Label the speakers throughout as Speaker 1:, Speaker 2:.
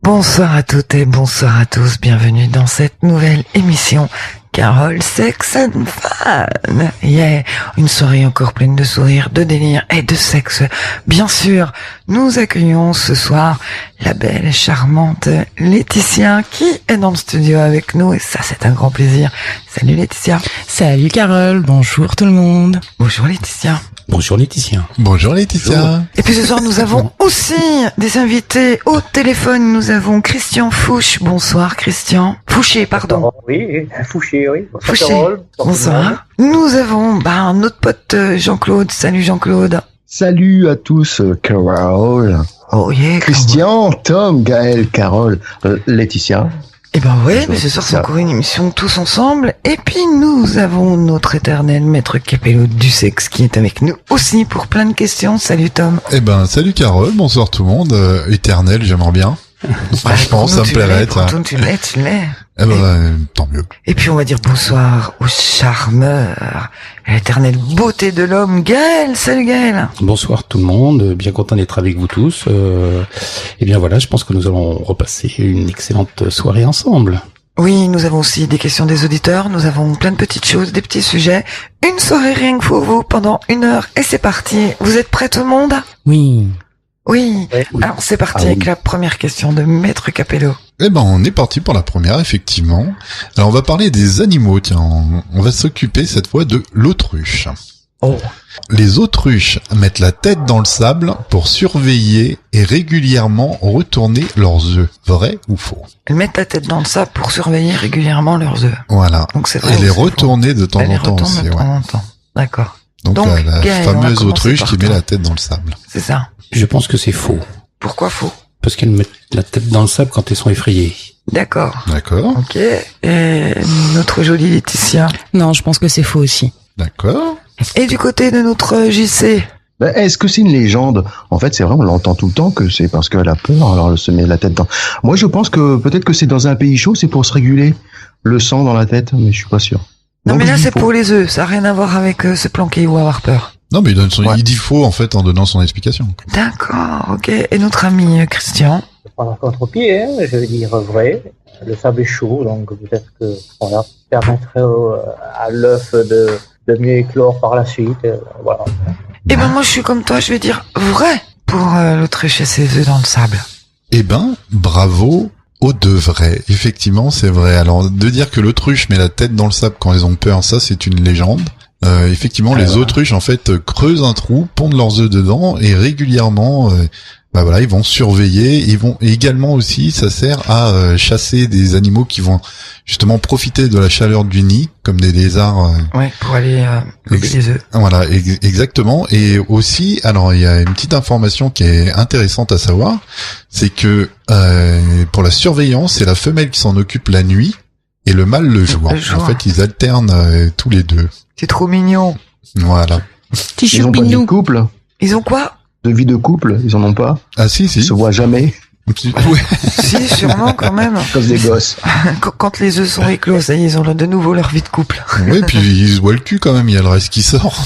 Speaker 1: Bonsoir à toutes et bonsoir à tous, bienvenue dans cette nouvelle émission Carole, Sex and Fun. Yeah, une soirée encore pleine de sourires, de délire et de sexe. Bien sûr, nous accueillons ce soir la belle et charmante Laetitia qui est dans le studio avec nous et ça c'est un grand plaisir. Salut Laetitia.
Speaker 2: Salut Carole, bonjour tout le monde.
Speaker 1: Bonjour Laetitia.
Speaker 3: Bonjour Laetitia.
Speaker 4: Bonjour Laetitia.
Speaker 1: Et puis ce soir nous avons aussi des invités au téléphone. Nous avons Christian Fouche. Bonsoir Christian. Fouché, pardon.
Speaker 5: Oui, Fouché, oui. Bonsoir
Speaker 1: Fouché.
Speaker 5: Carole.
Speaker 1: Bonsoir. Nous avons notre pote Jean-Claude. Salut Jean-Claude.
Speaker 6: Salut à tous, Carole.
Speaker 1: Oh yeah.
Speaker 6: Christian, Tom, Gaël, Carole, Laetitia.
Speaker 1: Eh ben ouais, mais ce soir c'est encore une émission tous ensemble. Et puis nous avons notre éternel maître Capello du sexe qui est avec nous aussi pour plein de questions. Salut Tom.
Speaker 4: Eh ben, salut Carole, bonsoir tout le monde. Éternel, j'aimerais bien. Franchement, ça me plairait.
Speaker 1: Tu l'es.
Speaker 4: Eh ben, tant mieux.
Speaker 1: Et puis on va dire bonsoir au charmeur, à l'éternelle beauté de l'homme, Gaël. Salut Gaël.
Speaker 3: Bonsoir tout le monde, bien content d'être avec vous tous. Et bien voilà, je pense que nous allons repasser une excellente soirée ensemble.
Speaker 1: Oui, nous avons aussi des questions des auditeurs, nous avons plein de petites choses, des petits sujets. Une soirée rien que pour vous pendant 1 heure et c'est parti. Vous êtes prêts tout le monde?
Speaker 2: Oui.
Speaker 1: Oui. Alors c'est parti avec la première question de Maître Capello.
Speaker 4: Eh ben, on est parti pour la première, effectivement. Alors, on va parler des animaux, tiens. On va s'occuper cette fois de l'autruche.
Speaker 1: Oh.
Speaker 4: Les autruches mettent la tête dans le sable pour surveiller et régulièrement retourner leurs œufs. Vrai ou faux?
Speaker 1: Elles mettent la tête dans le sable pour surveiller régulièrement leurs œufs.
Speaker 4: Voilà.
Speaker 1: Donc c'est vrai.
Speaker 4: Et les
Speaker 1: ou c'est
Speaker 4: retourner de temps
Speaker 1: faux?
Speaker 4: en temps
Speaker 1: Elles les
Speaker 4: aussi,
Speaker 1: retournent de temps en temps. D'accord.
Speaker 4: Donc la
Speaker 1: Gaël, on va
Speaker 4: fameuse
Speaker 1: commencer
Speaker 4: autruche
Speaker 1: par
Speaker 4: qui met
Speaker 1: toi.
Speaker 4: la tête dans le sable.
Speaker 1: C'est ça.
Speaker 3: Je pense que c'est faux,
Speaker 1: Pourquoi faux?
Speaker 3: parce qu'elles mettent la tête dans le sable quand elles sont effrayées.
Speaker 1: D'accord.
Speaker 4: D'accord.
Speaker 1: Ok. Et notre jolie Laetitia.
Speaker 2: Non, je pense que c'est faux aussi.
Speaker 4: D'accord.
Speaker 1: Et du côté de notre JC.
Speaker 6: Ben, est-ce que c'est une légende? En fait, c'est vrai, on l'entend tout le temps que c'est parce qu'elle a peur, alors elle se met la tête dans... Moi, je pense que peut-être que c'est dans un pays chaud, c'est pour se réguler le sang dans la tête, mais je suis pas sûr.
Speaker 1: Non,
Speaker 6: Donc,
Speaker 1: mais
Speaker 6: je
Speaker 1: là
Speaker 6: dis
Speaker 1: c'est
Speaker 6: faux.
Speaker 1: pour les œufs. Ça n'a rien à voir avec se planquer ou avoir peur.
Speaker 4: Non, mais
Speaker 6: Ouais.
Speaker 4: il dit faux, en fait, en donnant son explication.
Speaker 1: D'accord. Ok. Et notre ami Christian.
Speaker 5: Je prends un contre-pied, hein, je vais dire vrai. Le sable est chaud, donc peut-être que voilà, permettrait à l'œuf de mieux éclore par la suite. Voilà.
Speaker 1: Eh ben moi je suis comme toi. Je vais dire vrai pour l'autruche et ses œufs dans le sable.
Speaker 4: Eh ben, bravo aux deux vrais. Effectivement, c'est vrai. Alors, de dire que l'autruche met la tête dans le sable quand elles ont peur, ça, c'est une légende. Effectivement, les autruches, en fait, creusent un trou, pondent leurs œufs dedans, et régulièrement, ils vont surveiller. Ils vont et également aussi, ça sert à chasser des animaux qui vont justement profiter de la chaleur du nid, comme des lézards.
Speaker 1: Ouais. Pour aller gober les œufs.
Speaker 4: Voilà, exactement. Et aussi, alors il y a une petite information qui est intéressante à savoir, c'est que pour la surveillance, c'est la femelle qui s'en occupe la nuit et le mâle le jour.
Speaker 1: Le jour.
Speaker 4: En fait, ils alternent tous les deux.
Speaker 1: C'est trop mignon.
Speaker 4: Voilà.
Speaker 2: Petit
Speaker 6: Ils ont pas de vie de
Speaker 2: choupinou.
Speaker 6: couple?
Speaker 1: Ils ont quoi?
Speaker 6: De vie de couple? Ils en ont pas?
Speaker 4: Ah si,
Speaker 6: Ils
Speaker 4: si.
Speaker 6: se voient jamais,
Speaker 4: Ouais.
Speaker 1: Si, sûrement quand même.
Speaker 6: à cause des gosses.
Speaker 1: Quand les œufs sont éclos, ça y est, ils ont de nouveau leur vie de couple.
Speaker 4: Oui, puis ils se voient le cul quand même. Il y a le reste qui sort.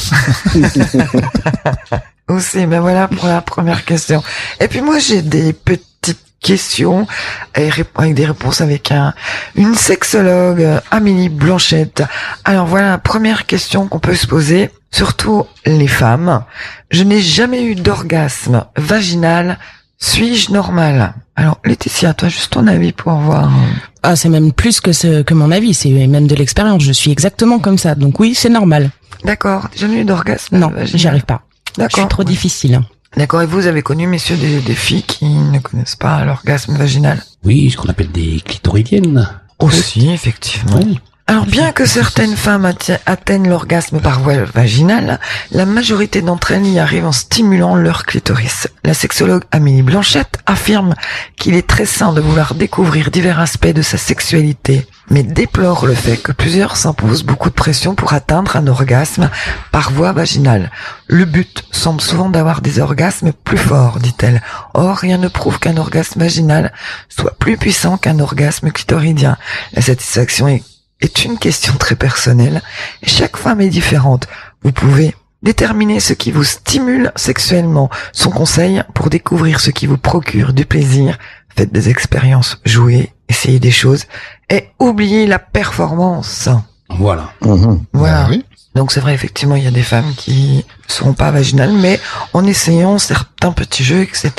Speaker 1: Aussi, ben voilà pour la première question. Et puis moi j'ai des petites questions avec des réponses avec une sexologue, Amélie Blanchette. Alors voilà, première question qu'on peut se poser, surtout les femmes. Je n'ai jamais eu d'orgasme vaginal. Suis-je normale? Alors Laetitia, toi juste ton avis pour voir.
Speaker 2: Ah, c'est même plus que mon avis, c'est même de l'expérience. Je suis exactement comme ça. Donc oui, c'est normal.
Speaker 1: D'accord, jamais eu d'orgasme
Speaker 2: Non,
Speaker 1: vaginal.
Speaker 2: j'y arrive pas. Je
Speaker 1: D'accord.
Speaker 2: suis trop difficile.
Speaker 1: D'accord, et vous avez connu, messieurs, des filles qui ne connaissent pas l'orgasme vaginal?
Speaker 3: Oui, ce qu'on appelle des clitoridiennes.
Speaker 1: Aussi, effectivement.
Speaker 3: Oui.
Speaker 1: Alors, bien que certaines femmes atteignent l'orgasme par voie vaginale, la majorité d'entre elles y arrivent en stimulant leur clitoris. La sexologue Amélie Blanchette affirme qu'il est très sain de vouloir découvrir divers aspects de sa sexualité, mais déplore le fait que plusieurs s'imposent beaucoup de pression pour atteindre un orgasme par voie vaginale. Le but semble souvent d'avoir des orgasmes plus forts, dit-elle. Or, rien ne prouve qu'un orgasme vaginal soit plus puissant qu'un orgasme clitoridien. La satisfaction est une question très personnelle et chaque femme est différente. Vous pouvez déterminer ce qui vous stimule sexuellement. Son conseil pour découvrir ce qui vous procure du plaisir faites des expériences, jouez, essayez des choses et oubliez la performance.
Speaker 3: Voilà.
Speaker 1: Voilà.
Speaker 4: Bah oui.
Speaker 1: Donc c'est vrai, effectivement, il y a des femmes qui ne seront pas vaginales, mais en essayant certains petits jeux, etc.,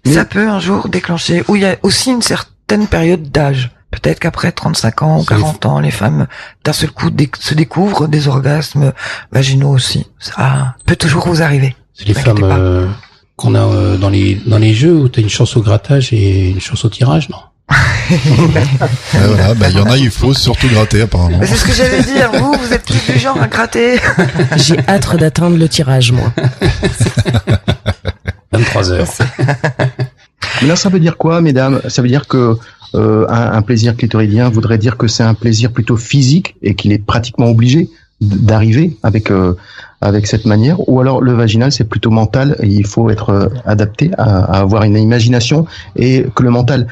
Speaker 1: ça peut un jour déclencher, où il y a aussi une certaine période d'âge. Peut-être qu'après 35 ans ou 40 ans, les femmes, d'un seul coup, se découvrent des orgasmes vaginaux aussi. Ça peut toujours vous arriver.
Speaker 3: C'est les femmes qu'on a dans les jeux où t'as une chance au grattage et une chance au tirage, non?
Speaker 4: Voilà, bah, il y en a, il faut surtout gratter, apparemment.
Speaker 1: Mais c'est ce que j'allais dire. Vous êtes plus du genre à gratter.
Speaker 2: J'ai hâte d'atteindre le tirage, moi.
Speaker 3: 23 heures.
Speaker 6: Mais là, ça veut dire quoi, mesdames? Ça veut dire que un plaisir clitoridien voudrait dire que c'est un plaisir plutôt physique et qu'il est pratiquement obligé d'arriver avec cette manière, ou alors le vaginal c'est plutôt mental et il faut être adapté à avoir une imagination et que le mental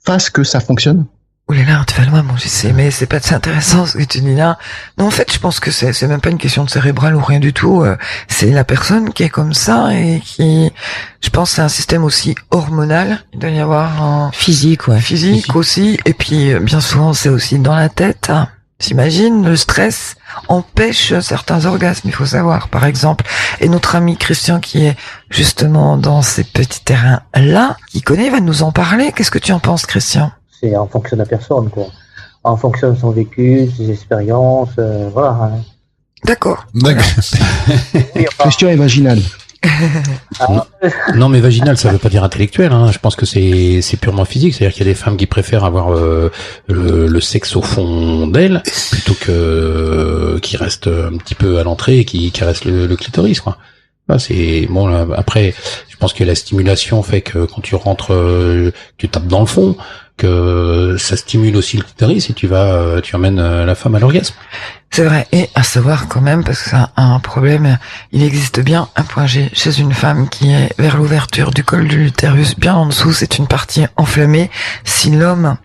Speaker 6: fasse que ça fonctionne.
Speaker 1: Ouh là là, tu vas loin, mon JC, mais c'est pas très intéressant ce que tu dis là. Non, en fait, je pense que c'est même pas une question de cérébral ou rien du tout. C'est la personne qui est comme ça et qui, je pense, c'est un système aussi hormonal. Il doit y avoir un
Speaker 2: Physique, ouais.
Speaker 1: physique aussi. Et puis, bien souvent, c'est aussi dans la tête. T'imagines, le stress empêche certains orgasmes, il faut savoir, par exemple. Et notre ami Christian, qui est justement dans ces petits terrains-là, qui connaît, va nous en parler. Qu'est-ce que tu en penses, Christian?
Speaker 5: C'est en fonction de la personne, quoi. En fonction de son vécu, ses expériences, voilà. Hein.
Speaker 1: D'accord.
Speaker 4: D'accord.
Speaker 5: Oui, enfin,
Speaker 6: Question est vaginale.
Speaker 3: Non, mais vaginal, ça veut pas dire intellectuel. Hein. Je pense que c'est purement physique. C'est-à-dire qu'il y a des femmes qui préfèrent avoir le sexe au fond d'elles plutôt que qui reste un petit peu à l'entrée et qui caresse le clitoris, quoi. Là, c'est bon. Là, après, je pense que la stimulation fait que quand tu rentres, tu tapes dans le fond, que ça stimule aussi le clitoris et tu emmènes la femme à l'orgasme.
Speaker 1: C'est vrai, et à savoir quand même, parce que c'est un problème, il existe bien un point G chez une femme qui est vers l'ouverture du col de l'utérus, bien en dessous, c'est une partie enflammée. Si l'homme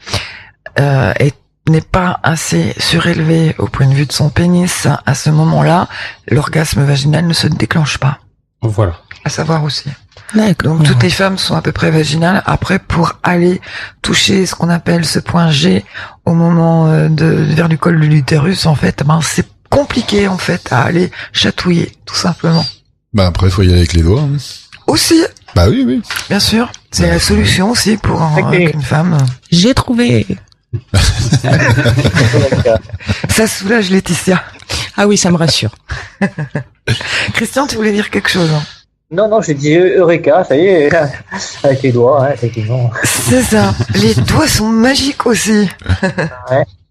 Speaker 1: n'est pas assez surélevé au point de vue de son pénis, à ce moment-là, l'orgasme vaginal ne se déclenche pas.
Speaker 3: Voilà.
Speaker 1: À savoir aussi.
Speaker 2: D'accord.
Speaker 1: Donc toutes les femmes sont à peu près vaginales. Après, pour aller toucher ce qu'on appelle ce point G au moment vers du col de l'utérus, en fait, c'est compliqué en fait à aller chatouiller, tout simplement.
Speaker 4: Bah après, faut y aller avec les doigts. Hein.
Speaker 1: Aussi,
Speaker 4: Bah oui, oui.
Speaker 1: bien sûr, c'est la solution aussi pour une femme.
Speaker 2: J'ai trouvé.
Speaker 1: Ça soulage Laetitia.
Speaker 2: Ah oui, ça me rassure.
Speaker 1: Christian, tu voulais dire quelque chose?
Speaker 5: Non, je dis Eureka, ça y est, avec les doigts, hein, effectivement.
Speaker 1: C'est ça. Les doigts sont magiques aussi.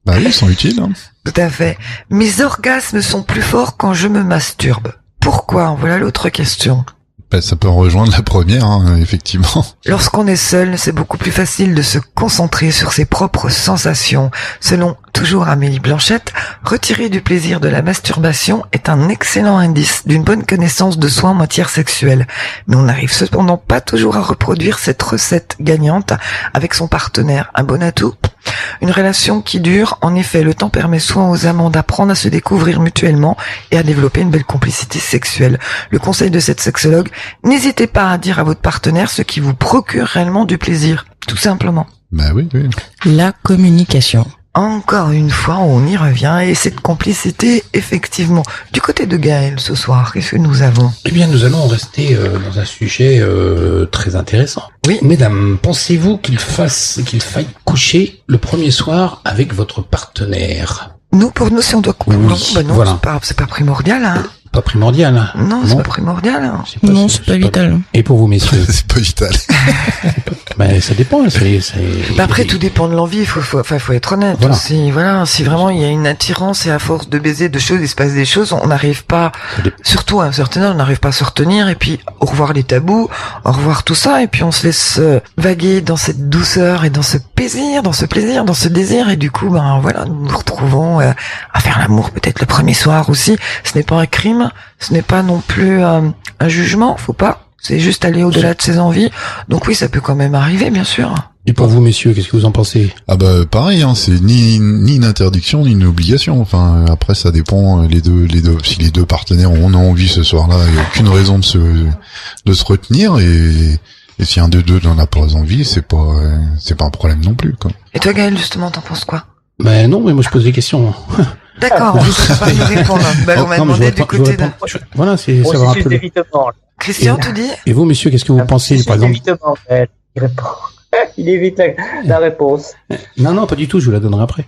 Speaker 4: Bah oui, ils sont utiles. Hein.
Speaker 1: Tout à fait. Mes orgasmes sont plus forts quand je me masturbe. Pourquoi? Voilà l'autre question.
Speaker 4: Bah, ça peut en rejoindre la première, hein, effectivement.
Speaker 1: Lorsqu'on est seul, c'est beaucoup plus facile de se concentrer sur ses propres sensations. Selon toujours Amélie Blanchette, retirer du plaisir de la masturbation est un excellent indice d'une bonne connaissance de soi en matière sexuelle. Mais on n'arrive cependant pas toujours à reproduire cette recette gagnante avec son partenaire. Un bon atout? Une relation qui dure, en effet, le temps permet souvent aux amants d'apprendre à se découvrir mutuellement et à développer une belle complicité sexuelle. Le conseil de cette sexologue, n'hésitez pas à dire à votre partenaire ce qui vous procure réellement du plaisir. Tout simplement.
Speaker 4: Bah oui, oui.
Speaker 2: La communication.
Speaker 1: Encore une fois, on y revient et cette complicité, effectivement. Du côté de Gaël, ce soir, qu'est-ce que nous avons?
Speaker 3: Eh bien, nous allons rester dans un sujet très intéressant.
Speaker 1: Oui.
Speaker 3: Mesdames, pensez-vous qu'il faille coucher le premier soir avec votre partenaire?
Speaker 1: Pour nous, si on doit couper.
Speaker 3: Oui,
Speaker 1: Non,
Speaker 3: voilà.
Speaker 1: c'est pas primordial, hein.
Speaker 3: Pas primordial. Hein.
Speaker 1: Non, c'est pas primordial, hein.
Speaker 2: Non, c'est pas vital.
Speaker 3: Et pour vous, messieurs?
Speaker 4: C'est pas vital.
Speaker 3: Ben, ça dépend.
Speaker 1: Après, tout dépend de l'envie. Faut être honnête.
Speaker 3: Voilà.
Speaker 1: Aussi. Voilà. Si vraiment il y a une attirance et à force de baiser de choses, il se passe des choses, on n'arrive pas, surtout à un certain âge, on n'arrive pas à se retenir et puis au revoir les tabous, au revoir tout ça et puis on se laisse vaguer dans cette douceur et dans ce plaisir, dans ce désir et du coup, voilà, nous nous retrouvons à faire l'amour peut-être le premier soir aussi. Ce n'est pas un crime, ce n'est pas non plus un jugement, faut pas. C'est juste aller au-delà de ses envies. Donc oui, ça peut quand même arriver, bien sûr.
Speaker 3: Et pour vous, messieurs, qu'est-ce que vous en pensez?
Speaker 4: Ah bah pareil, hein, c'est ni une interdiction ni une obligation. Enfin après ça dépend les deux. Si les deux partenaires ont envie ce soir-là, il n'y a aucune raison de se retenir et Et si un des deux n'en a pas envie, c'est pas un problème non plus, quoi.
Speaker 1: Et toi, Gaël, justement, t'en penses quoi?
Speaker 3: Ben non, mais moi je pose des questions.
Speaker 1: D'accord, vous ne pas nous répondre. Bah, on m'a
Speaker 3: Non, mais
Speaker 1: demandé du côté de...
Speaker 3: Voilà, c'est savoir un peu.
Speaker 5: D'évitement.
Speaker 1: Christian, tu dis?
Speaker 3: Et vous, monsieur, qu'est-ce que vous pensez, par exemple?
Speaker 5: D'évitement, il répond. Il évite la réponse.
Speaker 3: Non, pas du tout, je vous la donnerai après.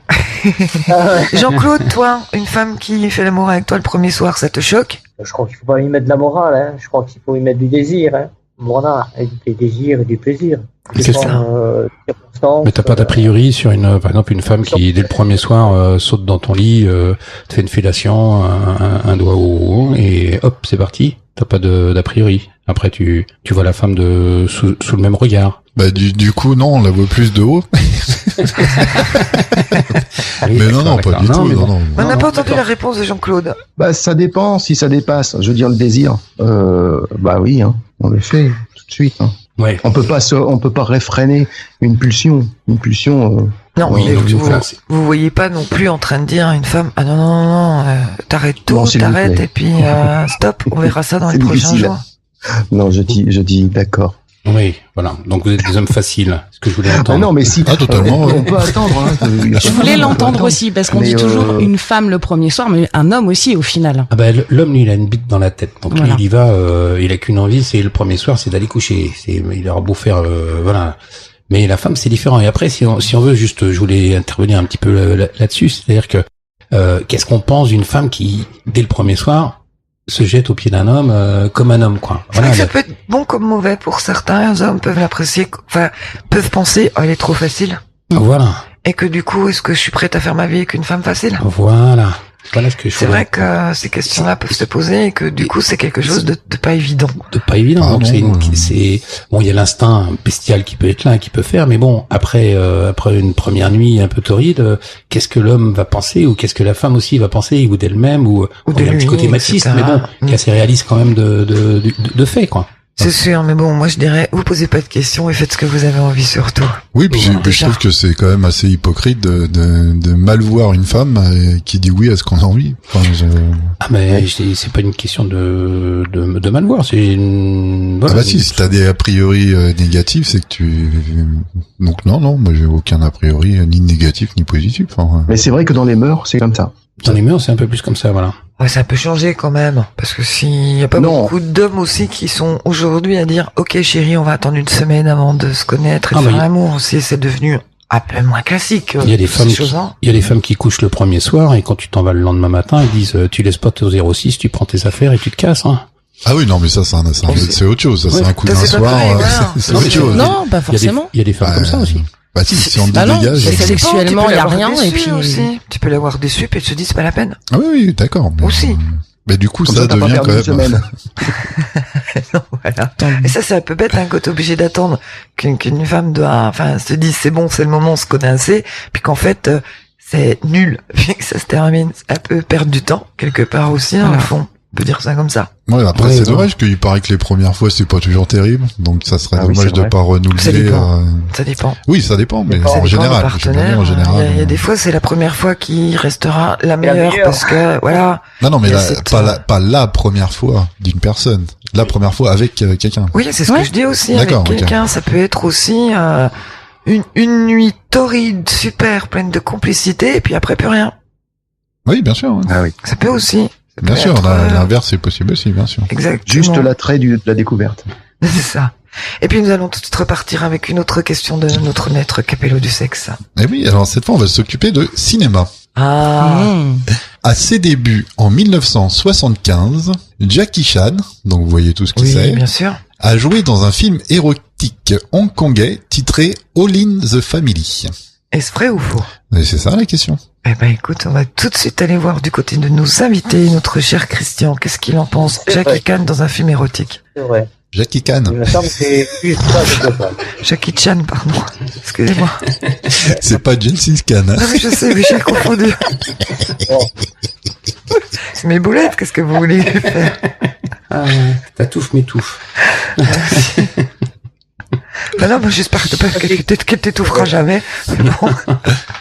Speaker 1: Jean-Claude, toi, une femme qui fait l'amour avec toi le premier soir, ça te choque?
Speaker 5: Je crois qu'il faut pas y mettre de la morale, hein. Je crois qu'il faut y mettre du désir, hein. Voilà, et du désir et du plaisir.
Speaker 3: Mais c'est ça. Mais t'as pas d'a priori sur par exemple, une femme qui, dès le premier soir, saute dans ton lit, te fait une fellation, un doigt au haut, et hop, c'est parti. T'as pas d'a priori. Après, tu vois la femme sous le même regard.
Speaker 4: Bah, du coup, non, on la voit plus de haut.
Speaker 3: Oui,
Speaker 4: mais non, pas du tout, non.
Speaker 1: On n'a pas entendu la réponse de Jean-Claude.
Speaker 6: Bah, ça dépend si ça dépasse. Je veux dire, le désir. Bah oui, hein. En effet, tout de suite, hein.
Speaker 3: Ouais.
Speaker 6: On peut pas réfréner une pulsion.
Speaker 1: Non,
Speaker 3: Oui,
Speaker 1: mais
Speaker 3: donc,
Speaker 1: vous voyez pas non plus en train de dire à une femme, ah non, t'arrêtes tout,
Speaker 6: Non, s'il vous
Speaker 1: t'arrêtes,
Speaker 6: plaît.
Speaker 1: et puis stop, on verra ça dans les
Speaker 6: C'est
Speaker 1: prochains
Speaker 6: difficile.
Speaker 1: jours.
Speaker 6: Non, je dis d'accord.
Speaker 3: Oui, voilà. Donc vous êtes des hommes faciles. Ce que je voulais
Speaker 6: Ah
Speaker 3: entendre.
Speaker 6: non, mais si.
Speaker 4: Ah, totalement,
Speaker 6: On
Speaker 4: ouais.
Speaker 6: peut attendre. Hein.
Speaker 2: Je voulais l'entendre aussi, parce qu'on
Speaker 6: Mais,
Speaker 2: dit toujours une femme le premier soir, mais un homme aussi au final.
Speaker 3: Ah ben l'homme lui il a une bite dans la tête, donc
Speaker 2: Voilà.
Speaker 3: lui il y va, il a qu'une envie, c'est le premier soir, c'est d'aller coucher, il aura beau faire, voilà. Mais la femme c'est différent. Et après si on veut juste, je voulais intervenir un petit peu là-dessus, c'est-à-dire que qu'est-ce qu'on pense d'une femme qui dès le premier soir se jette au pied d'un homme comme un homme, quoi.
Speaker 1: C'est vrai que ça peut être bon comme mauvais pour certains hommes, peuvent l'apprécier, enfin peuvent penser, oh elle est trop facile,
Speaker 3: Voilà,
Speaker 1: et que du coup est-ce que je suis prête à faire ma vie avec une femme facile?
Speaker 3: voilà ce que je
Speaker 1: C'est
Speaker 3: voulais.
Speaker 1: vrai que ces questions-là peuvent se poser et que du coup c'est quelque chose de pas évident.
Speaker 3: De pas évident.
Speaker 4: Ah
Speaker 3: Donc
Speaker 4: non,
Speaker 3: c'est bon, il y a l'instinct bestial qui peut être là, qui peut faire, mais bon, après une première nuit un peu torride, qu'est-ce que l'homme va penser, ou qu'est-ce que la femme aussi va penser, ou d'elle-même, ou
Speaker 1: Ou
Speaker 3: il y a
Speaker 1: de
Speaker 3: un petit
Speaker 1: lui,
Speaker 3: côté machiste,
Speaker 1: etc.
Speaker 3: mais bon, qui est assez réaliste quand même de fait, quoi.
Speaker 1: C'est sûr, mais bon, moi je dirais, vous posez pas de questions et faites ce que vous avez envie surtout.
Speaker 4: Oui, puis
Speaker 3: Voilà.
Speaker 4: je trouve que c'est quand même assez hypocrite de mal voir une femme qui dit oui à ce qu'on a envie. Enfin,
Speaker 3: Ah mais c'est pas une question de mal voir, c'est une
Speaker 4: Ah bah si t'as des a priori négatifs, c'est que donc non, moi j'ai aucun a priori ni négatif ni positif. Enfin,
Speaker 6: Mais c'est vrai que dans les mœurs, c'est comme ça.
Speaker 3: dans les mœurs, c'est un peu plus comme ça, voilà.
Speaker 1: Ouais, ça peut changer quand même, parce que s'il y a pas
Speaker 6: Non.
Speaker 1: beaucoup d'hommes aussi qui sont aujourd'hui à dire, ok chérie, on va attendre une semaine avant de se connaître et de
Speaker 3: Ah,
Speaker 1: faire
Speaker 3: bah,
Speaker 1: l'amour aussi, c'est devenu un peu moins classique.
Speaker 3: Il y a des
Speaker 1: ces
Speaker 3: femmes
Speaker 1: choses-là.
Speaker 3: il y a des femmes qui couchent le premier soir, et quand tu t'en vas le lendemain matin, elles disent tu laisses pas au 06, tu prends tes affaires et tu te casses, hein.
Speaker 4: ah oui, non, mais ça c'est autre chose. Ça,
Speaker 3: Ouais.
Speaker 4: c'est un coup
Speaker 1: Ça,
Speaker 4: d'un
Speaker 1: c'est pas
Speaker 4: soir.
Speaker 1: pareil, voilà.
Speaker 4: C'est
Speaker 3: Non,
Speaker 4: autre
Speaker 3: mais
Speaker 4: chose.
Speaker 2: Non, pas forcément.
Speaker 3: Il y a des femmes comme ça aussi.
Speaker 4: Bah si on te
Speaker 2: Ah non,
Speaker 4: dégage.
Speaker 2: c'est
Speaker 1: Ça dépend,
Speaker 2: sexuellement,
Speaker 1: tu peux
Speaker 2: y a
Speaker 1: l'avoir
Speaker 2: rien,
Speaker 1: déçu
Speaker 2: et puis-
Speaker 1: aussi. Tu peux l'avoir déçu, puis tu te dis c'est pas la peine.
Speaker 4: Ah oui, d'accord. Mais,
Speaker 1: Aussi.
Speaker 4: Mais du coup,
Speaker 6: Comme
Speaker 4: ça
Speaker 6: t'as pas
Speaker 4: devient
Speaker 6: perdu
Speaker 4: quand
Speaker 6: une
Speaker 4: même.
Speaker 6: semaine.
Speaker 1: Non, voilà. Et ça, c'est un peu bête, hein, quand t'es obligé d'attendre qu'une femme se dise c'est bon, c'est le moment, on se connaît assez, puis qu'en fait, c'est nul, puis que ça se termine. C'est un peu perdre du temps, quelque part aussi, dans le fond. On peut dire ça comme ça.
Speaker 4: Ouais, après
Speaker 3: Ouais,
Speaker 4: c'est
Speaker 3: non.
Speaker 4: dommage qu'il paraît que les premières fois c'est pas toujours terrible, donc ça serait
Speaker 6: Ah oui,
Speaker 4: dommage
Speaker 6: c'est
Speaker 4: de
Speaker 6: vrai.
Speaker 4: pas
Speaker 1: Ça
Speaker 4: renouveler.
Speaker 1: dépend. Ça dépend.
Speaker 4: Oui, ça dépend, mais
Speaker 5: Ça
Speaker 1: Ça
Speaker 4: en
Speaker 1: dépend
Speaker 4: général,
Speaker 1: des
Speaker 4: je veux dire,
Speaker 1: partenaires.
Speaker 4: en général.
Speaker 1: Il y a des fois, c'est la première fois qui restera la meilleure,
Speaker 5: meilleure.
Speaker 1: parce que, voilà.
Speaker 4: Non, mais
Speaker 1: il y a
Speaker 4: là,
Speaker 1: cette,
Speaker 4: pas la première fois d'une personne, la première fois avec quelqu'un.
Speaker 1: Oui, c'est ce
Speaker 2: Ouais.
Speaker 1: que je dis aussi.
Speaker 4: D'accord,
Speaker 1: Avec
Speaker 4: ok.
Speaker 1: quelqu'un, ça peut être aussi une nuit torride, super, pleine de complicité, et puis après plus rien.
Speaker 4: Oui, bien sûr. Ouais.
Speaker 6: Ah oui.
Speaker 1: Ça peut aussi. Ça
Speaker 4: Bien
Speaker 1: peut
Speaker 4: sûr,
Speaker 1: être,
Speaker 4: l'inverse c'est possible aussi, bien sûr.
Speaker 1: Exactement.
Speaker 6: Juste l'attrait de la découverte.
Speaker 1: C'est ça. Et puis nous allons tout de suite repartir avec une autre question de notre maître Capello du sexe.
Speaker 4: Et oui, alors cette fois on va s'occuper de cinéma.
Speaker 1: Ah.
Speaker 2: Mmh.
Speaker 4: À ses débuts en 1975, Jackie Chan, donc vous voyez tout ce qu'il
Speaker 1: Oui,
Speaker 4: c'est,
Speaker 1: bien sûr.
Speaker 4: a joué dans un film érotique hongkongais titré All in the Family.
Speaker 1: Est-ce vrai ou faux?
Speaker 4: Et c'est ça la question.
Speaker 1: Eh ben écoute, on va tout de suite aller voir du côté de nos invités, notre cher Christian. Qu'est-ce qu'il en pense?
Speaker 5: C'est
Speaker 1: Jackie
Speaker 5: vrai.
Speaker 1: Chan dans un film érotique.
Speaker 5: C'est vrai.
Speaker 4: Jackie Chan,
Speaker 5: Il me semble que c'est plus ça quelque part.
Speaker 1: Jackie Chan, pardon. Excusez-moi.
Speaker 4: c'est pas Gengis Khan. Hein.
Speaker 1: Non mais je sais, mais j'ai confondu.
Speaker 5: Bon.
Speaker 1: C'est mes boulettes, qu'est-ce que vous voulez faire?
Speaker 3: Ah, t'atouffe m'étouffe.
Speaker 1: Ben non, moi j'espère qu'elle t'étouffera jamais. Mais bon.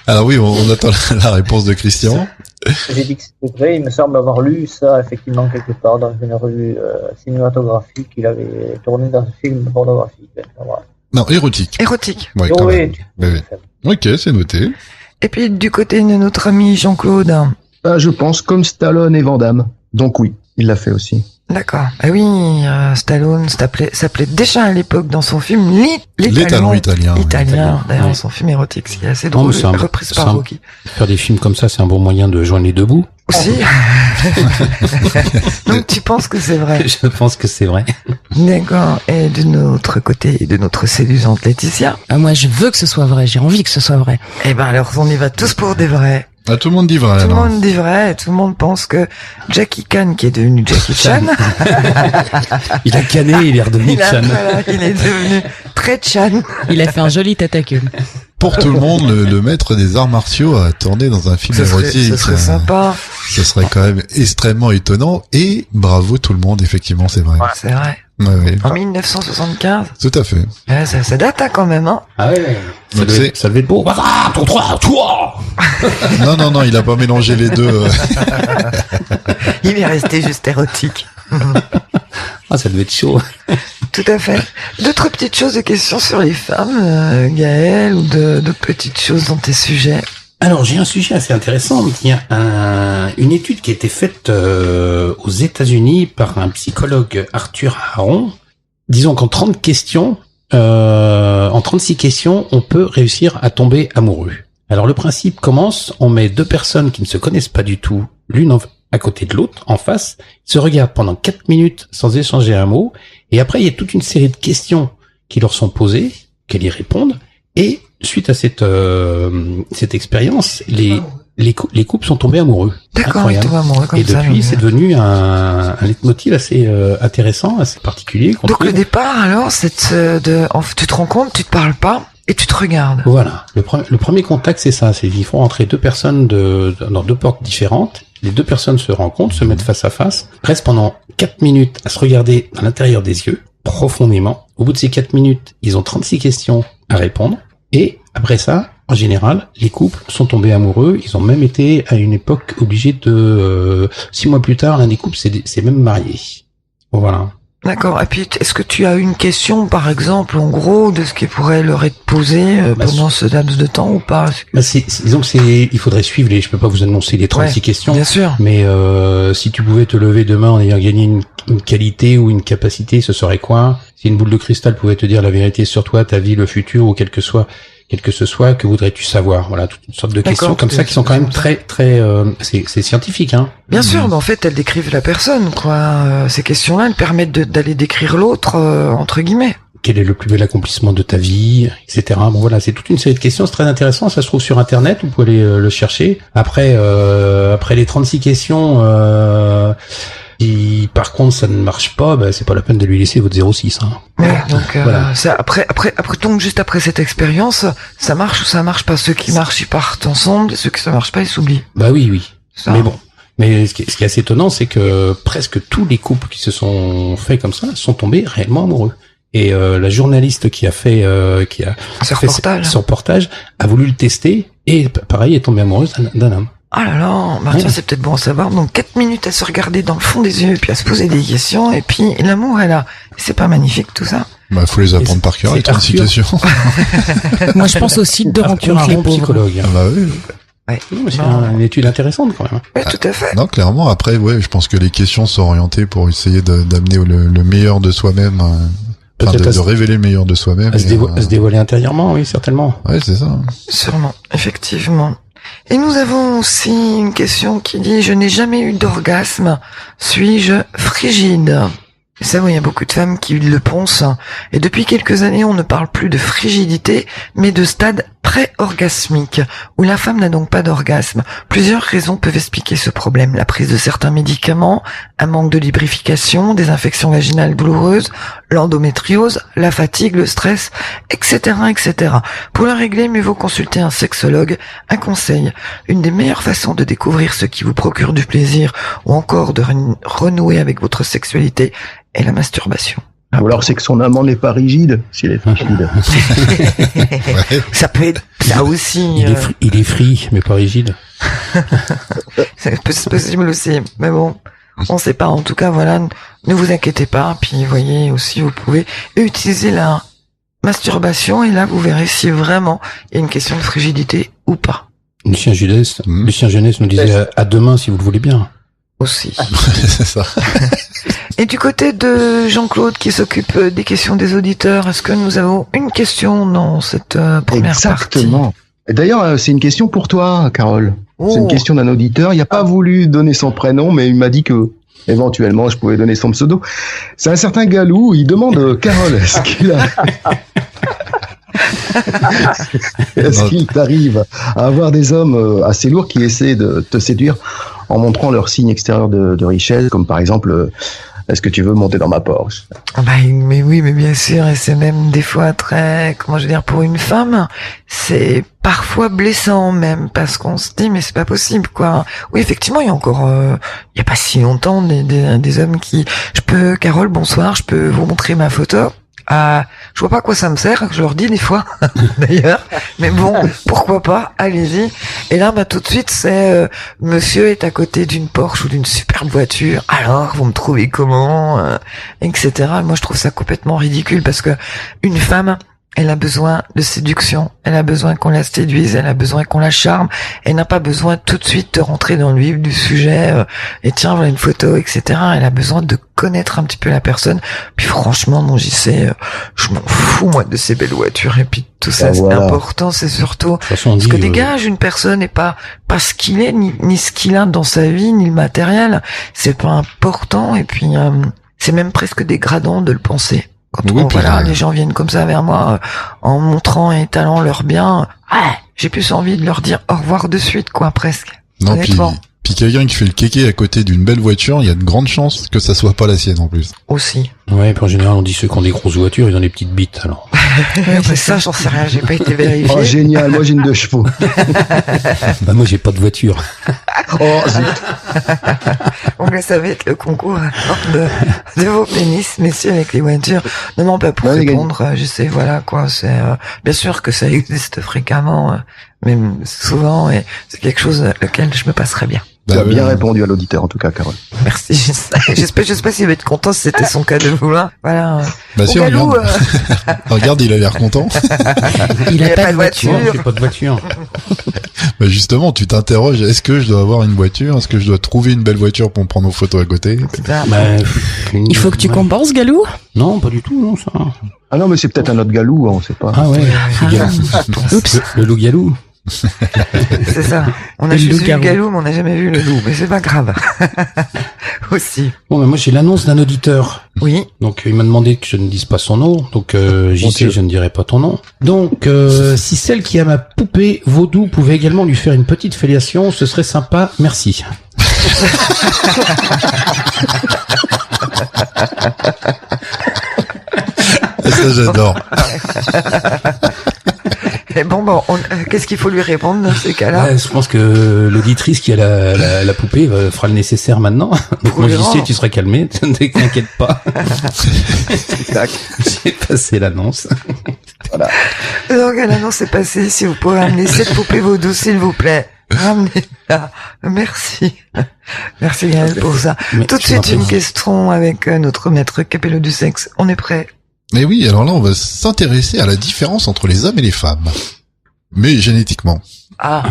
Speaker 4: Alors oui, on attend la réponse de Christian.
Speaker 5: J'ai dit que c'était vrai. Il me semble avoir lu ça effectivement quelque part dans une revue cinématographique. Il avait tourné dans un film pornographique. Voilà.
Speaker 4: Non, érotique.
Speaker 1: Érotique.
Speaker 4: Ouais,
Speaker 5: Oh,
Speaker 4: quand
Speaker 5: oui,
Speaker 4: même. Oui. Ok, c'est noté.
Speaker 1: Et puis du côté de notre ami Jean-Claude.
Speaker 6: Je pense comme Stallone et Van Damme. Donc oui, il l'a fait aussi.
Speaker 1: D'accord. Ah oui, Stallone s'appelait déjà à l'époque dans son film
Speaker 4: Les talons italiens.
Speaker 1: Italien, d'ailleurs,
Speaker 3: Ouais.
Speaker 1: son film érotique, ce qui est assez
Speaker 3: Non,
Speaker 1: drôle,
Speaker 3: mais c'est un-
Speaker 1: reprise
Speaker 3: c'est
Speaker 1: par
Speaker 3: un-
Speaker 1: Rocky.
Speaker 3: Faire des films comme ça, c'est un bon moyen de joindre les deux bouts.
Speaker 1: Aussi. Donc tu penses que c'est vrai.
Speaker 3: Je pense que c'est vrai.
Speaker 1: D'accord. Et de notre côté, de notre séduisante Laetitia.
Speaker 2: Ah, moi, je veux que ce soit vrai. J'ai envie que ce soit vrai.
Speaker 1: Eh ben alors on y va tous pour des vrais.
Speaker 4: Ah, tout le monde dit vrai,
Speaker 1: Tout le
Speaker 4: alors.
Speaker 1: monde dit vrai, et tout le monde pense que Jackie Chan, qui est devenu Jackie Chan,
Speaker 3: Il a canné, il est redevenu Chan.
Speaker 1: il est devenu très Chan.
Speaker 2: Il a fait un joli tentacule.
Speaker 4: Pour tout le monde, le maître des arts martiaux a tourné dans un film érotique.
Speaker 1: Ce serait sympa.
Speaker 4: Ce serait quand même extrêmement étonnant. Et bravo tout le monde, effectivement, c'est vrai.
Speaker 1: C'est vrai.
Speaker 4: Ouais.
Speaker 1: En 1975.
Speaker 4: Tout à fait.
Speaker 1: Ouais, ça date, hein, quand même, hein.
Speaker 3: Ah ouais.
Speaker 4: Donc c'est-
Speaker 3: Ça devait être beau. Ah, toi.
Speaker 4: Non, il a pas mélangé les deux.
Speaker 1: Il est resté juste érotique.
Speaker 3: Ah, ça devait être chaud.
Speaker 1: Tout à fait. D'autres petites choses, des questions sur les femmes, Gaël, ou d'autres petites choses dans tes sujets?
Speaker 3: Alors, j'ai un sujet assez intéressant. Il y a une étude qui a été faite aux États-Unis par un psychologue, Arthur Aaron. Disons qu'en 30 questions, en 36 questions, on peut réussir à tomber amoureux. Alors, le principe commence, on met deux personnes qui ne se connaissent pas du tout, l'une à côté de l'autre, en face, ils se regardent pendant 4 minutes sans échanger un mot, et après, il y a toute une série de questions qui leur sont posées, qu'elles y répondent, et suite à cette expérience, les couples sont tombés amoureux.
Speaker 1: D'accord, ils
Speaker 3: Incroyable.
Speaker 1: tombent amoureux comme
Speaker 3: Et
Speaker 1: ça.
Speaker 3: depuis,
Speaker 1: mais-
Speaker 3: c'est devenu un leitmotiv assez intéressant, assez particulier. qu'on
Speaker 1: Donc le
Speaker 3: trouve.
Speaker 1: départ, alors, c'est tu te rends compte, tu te parles pas, et tu te regardes.
Speaker 3: Voilà. Le premier contact, c'est ça. C'est qu'il faut rentrer deux personnes dans deux portes différentes. Les deux personnes se rencontrent, se mettent face à face, restent pendant 4 minutes à se regarder à l'intérieur des yeux, profondément. Au bout de ces 4 minutes, ils ont 36 questions à répondre. Et après ça, en général, les couples sont tombés amoureux. Ils ont même été, à une époque, obligés de... 6 mois plus tard, l'un des couples s'est même marié. Voilà.
Speaker 1: D'accord. Et puis, est-ce que tu as une question, par exemple, en gros, de ce qui pourrait leur être posé
Speaker 3: Bah,
Speaker 1: pendant ce laps de temps ou pas?
Speaker 3: Bah disons que il faudrait suivre je peux pas vous annoncer les 36
Speaker 1: Ouais,
Speaker 3: questions.
Speaker 1: Bien sûr.
Speaker 3: Mais si tu pouvais te lever demain en ayant gagné une qualité ou une capacité, ce serait quoi? Si une boule de cristal pouvait te dire la vérité sur toi, ta vie, le futur ou quel que ce soit, que voudrais-tu savoir? Voilà, toute une sorte de
Speaker 1: D'accord,
Speaker 3: questions comme ça qui sont quand même très c'est scientifique, hein.
Speaker 1: Bien sûr, mais en fait, elles décrivent la personne, quoi. Ces questions-là, elles permettent d'aller décrire l'autre, entre guillemets.
Speaker 3: Quel est le plus bel accomplissement de ta vie, etc. Bon voilà, c'est toute une série de questions, c'est très intéressant, ça se trouve sur internet, vous pouvez aller le chercher. Après les 36 questions, si par contre ça ne marche pas, bah, c'est pas la peine de lui laisser votre 06. Hein.
Speaker 1: Ouais, donc
Speaker 3: Voilà.
Speaker 1: ça, après, donc juste après cette expérience, ça marche ou ça marche pas. Ceux qui marchent, ils partent ensemble, et ceux qui ne marchent pas, ils s'oublient.
Speaker 3: Bah oui.
Speaker 1: Ça.
Speaker 3: Mais bon. Mais ce qui est assez étonnant, c'est que presque tous les couples qui se sont faits comme ça sont tombés réellement amoureux. Et la journaliste qui a fait
Speaker 1: Ce
Speaker 3: fait
Speaker 1: reportage.
Speaker 3: ce reportage a voulu le tester et pareil est tombée amoureuse d'un homme.
Speaker 1: Ah là là, bah tiens, c'est peut-être bon à savoir. Donc 4 minutes à se regarder dans le fond des yeux, puis à se poser des questions, et puis l'amour est là. C'est pas magnifique tout ça?
Speaker 4: Bah, faut les apprendre par cœur,
Speaker 3: c'est
Speaker 4: les 36
Speaker 3: Arthur.
Speaker 4: questions.
Speaker 2: Moi, je pense aussi de
Speaker 3: Arthur
Speaker 2: rencontrer les
Speaker 3: Aaron,
Speaker 2: pauvres.
Speaker 3: psychologue.
Speaker 4: Ah bah oui.
Speaker 3: C'est
Speaker 1: Non.
Speaker 3: une étude intéressante quand même.
Speaker 1: Oui, tout à fait.
Speaker 4: Non, clairement. Après, ouais, je pense que les questions sont orientées pour essayer d'amener le meilleur de soi-même. Enfin,
Speaker 3: Peut-être
Speaker 4: de révéler le meilleur de soi-même.
Speaker 3: À se dévoiler intérieurement, oui, certainement.
Speaker 4: Ouais, c'est ça.
Speaker 1: Sûrement, effectivement. Et nous avons aussi une question qui dit « Je n'ai jamais eu d'orgasme. Suis-je frigide ?» Ça, oui, il y a beaucoup de femmes qui le pensent. Et depuis quelques années, on ne parle plus de frigidité, mais de stade pré-orgasmique, où la femme n'a donc pas d'orgasme. Plusieurs raisons peuvent expliquer ce problème. La prise de certains médicaments, un manque de lubrification, des infections vaginales douloureuses, l'endométriose, la fatigue, le stress, etc., etc. Pour le régler, mieux vaut consulter un sexologue. Un conseil, une des meilleures façons de découvrir ce qui vous procure du plaisir, ou encore de renouer avec votre sexualité, est la masturbation.
Speaker 6: Ou alors c'est que son amant n'est pas rigide, s'il est frigide.
Speaker 4: Ouais.
Speaker 1: Ça peut être ça aussi.
Speaker 3: Il est free, mais pas rigide.
Speaker 1: C'est possible aussi, mais bon, on sait pas. En tout cas, voilà, ne vous inquiétez pas. Puis, voyez aussi, vous pouvez utiliser la masturbation et là, vous verrez si vraiment il y a une question de frigidité ou pas.
Speaker 3: Lucien Jeunesse nous disait à demain si vous le voulez bien.
Speaker 1: Aussi.
Speaker 4: C'est ça.
Speaker 1: Et du côté de Jean-Claude qui s'occupe des questions des auditeurs, est-ce que nous avons une question dans cette première
Speaker 6: Exactement. Et d'ailleurs, c'est une question pour toi, Carole.
Speaker 1: partie?
Speaker 6: C'est une question d'un auditeur. Il n'a pas voulu donner son prénom, mais il m'a dit que éventuellement je pouvais donner son pseudo. C'est un certain Galou. Il demande, Carole, est-ce qu'il t'arrive à avoir des hommes assez lourds qui essaient de te séduire en montrant leur signe extérieur de richesse, comme par exemple, est-ce que tu veux monter dans ma Porsche?
Speaker 1: Mais oui, mais bien sûr, et c'est même des fois très, comment je veux dire, pour une femme, c'est parfois blessant même, parce qu'on se dit, mais c'est pas possible, quoi. Oui, effectivement, il y a encore, il y a pas si longtemps, des hommes qui, Carole, bonsoir, je peux vous montrer ma photo. Je vois pas à quoi ça me sert, je leur dis des fois, d'ailleurs. Mais bon, pourquoi pas, allez-y. Et là, tout de suite, c'est monsieur est à côté d'une Porsche ou d'une superbe voiture. Alors, vous me trouvez comment, etc. Moi, je trouve ça complètement ridicule parce que une femme, elle a besoin de séduction, elle a besoin qu'on la séduise, elle a besoin qu'on la charme, elle n'a pas besoin tout de suite de rentrer dans le vif du sujet, et tiens, voilà une photo, etc. Elle a besoin de connaître un petit peu la personne. Puis franchement, mon JC, je m'en fous, moi, de ces belles voitures, et puis tout ça, c'est important, c'est surtout ce que dégage une personne, et pas ce qu'il est, ni ce qu'il a dans sa vie, ni le matériel. C'est pas important, et puis c'est même presque dégradant de le penser. Quand les gens viennent comme ça vers moi en montrant et étalant leurs biens, j'ai plus envie de leur dire au revoir de suite, quoi, presque.
Speaker 4: Non, puis quelqu'un qui fait le kéké à côté d'une belle voiture, il y a de grandes chances que ça soit pas la sienne en plus.
Speaker 1: Aussi.
Speaker 3: Ouais, puis en général, on dit ceux qui ont des grosses voitures, ils ont des petites bites, alors.
Speaker 1: Mais ça, j'en sais rien, j'ai pas été vérifié.
Speaker 6: Oh, génial, moi j'ai une 2 chevaux.
Speaker 3: Moi, j'ai pas de voiture.
Speaker 6: Oh, zut.
Speaker 1: Donc ça va être le concours de vos pénis, messieurs, avec les voitures. Non, pas pour répondre, je sais, voilà, quoi, c'est, bien sûr que ça existe fréquemment, même souvent, et c'est quelque chose auquel je me passerais bien.
Speaker 6: Tu as bien répondu à l'auditeur, en tout cas, Carole.
Speaker 1: Merci. J'espère qu'il va être content si c'était son cas de vouloir. Voilà.
Speaker 4: Si,
Speaker 1: Galou,
Speaker 4: regarde, il a l'air content.
Speaker 1: Il a pas de voiture.
Speaker 3: J'ai pas de voiture.
Speaker 4: Justement, tu t'interroges, est-ce que je dois avoir une voiture? Est-ce que je dois trouver une belle voiture pour me prendre aux photos à côté?
Speaker 2: Il faut que tu compenses, Galou?
Speaker 3: Non, pas du tout, non, ça.
Speaker 6: Ah non, mais c'est peut-être un autre Galou, on sait pas.
Speaker 3: Ah ouais.
Speaker 2: Oups.
Speaker 3: Le loup Galou.
Speaker 1: C'est ça. On a juste vu le Galou, mais on n'a jamais vu le loup. Mais c'est pas grave. Aussi.
Speaker 3: Bon, moi, j'ai l'annonce d'un auditeur.
Speaker 1: Oui.
Speaker 3: Donc, il m'a demandé que je ne dise pas son nom. Donc, j'y sais, je ne dirai pas ton nom. Donc, si celle qui a ma poupée vaudou pouvait également lui faire une petite fellation, ce serait sympa. Merci.
Speaker 4: Ça, j'adore.
Speaker 1: Et bon, qu'est-ce qu'il faut lui répondre dans ces cas-là?
Speaker 3: Je pense que l'auditrice qui a la poupée fera le nécessaire maintenant. Donc moi, j'y sais, tu seras calmé, ne t'inquiète pas. J'ai passé l'annonce.
Speaker 1: Voilà. Donc l'annonce est passée. Si vous pouvez amener cette poupée vaudou, s'il vous plaît. Ramenez-la. Merci. Merci Gaël pour ça. Tout de suite, une question avec notre maître Capello du sexe. On est prêt?
Speaker 4: Mais oui, alors là, on va s'intéresser à la différence entre les hommes et les femmes. Mais génétiquement.
Speaker 1: Ah.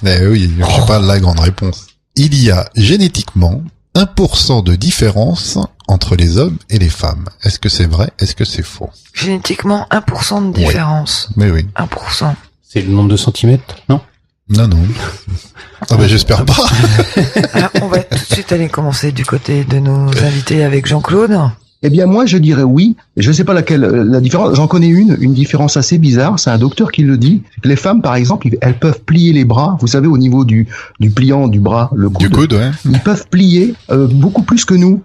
Speaker 4: Mais oui, j'ai pas la grande réponse. Il y a génétiquement 1% de différence entre les hommes et les femmes. Est-ce que c'est vrai? Est-ce que c'est faux?
Speaker 1: Génétiquement, 1% de différence.
Speaker 4: Oui. Mais oui.
Speaker 1: 1%.
Speaker 3: C'est le nombre de centimètres, non?
Speaker 4: Non. Ah ben j'espère pas.
Speaker 1: Alors, on va tout de suite aller commencer du côté de nos invités avec Jean-Claude.
Speaker 6: Eh bien, moi, je dirais oui. Je sais pas la différence. J'en connais une différence assez bizarre. C'est un docteur qui le dit. Les femmes, par exemple, elles peuvent plier les bras. Vous savez, au niveau du pliant du bras, le coude.
Speaker 4: Du coude, ouais.
Speaker 6: Ils peuvent plier beaucoup plus que nous.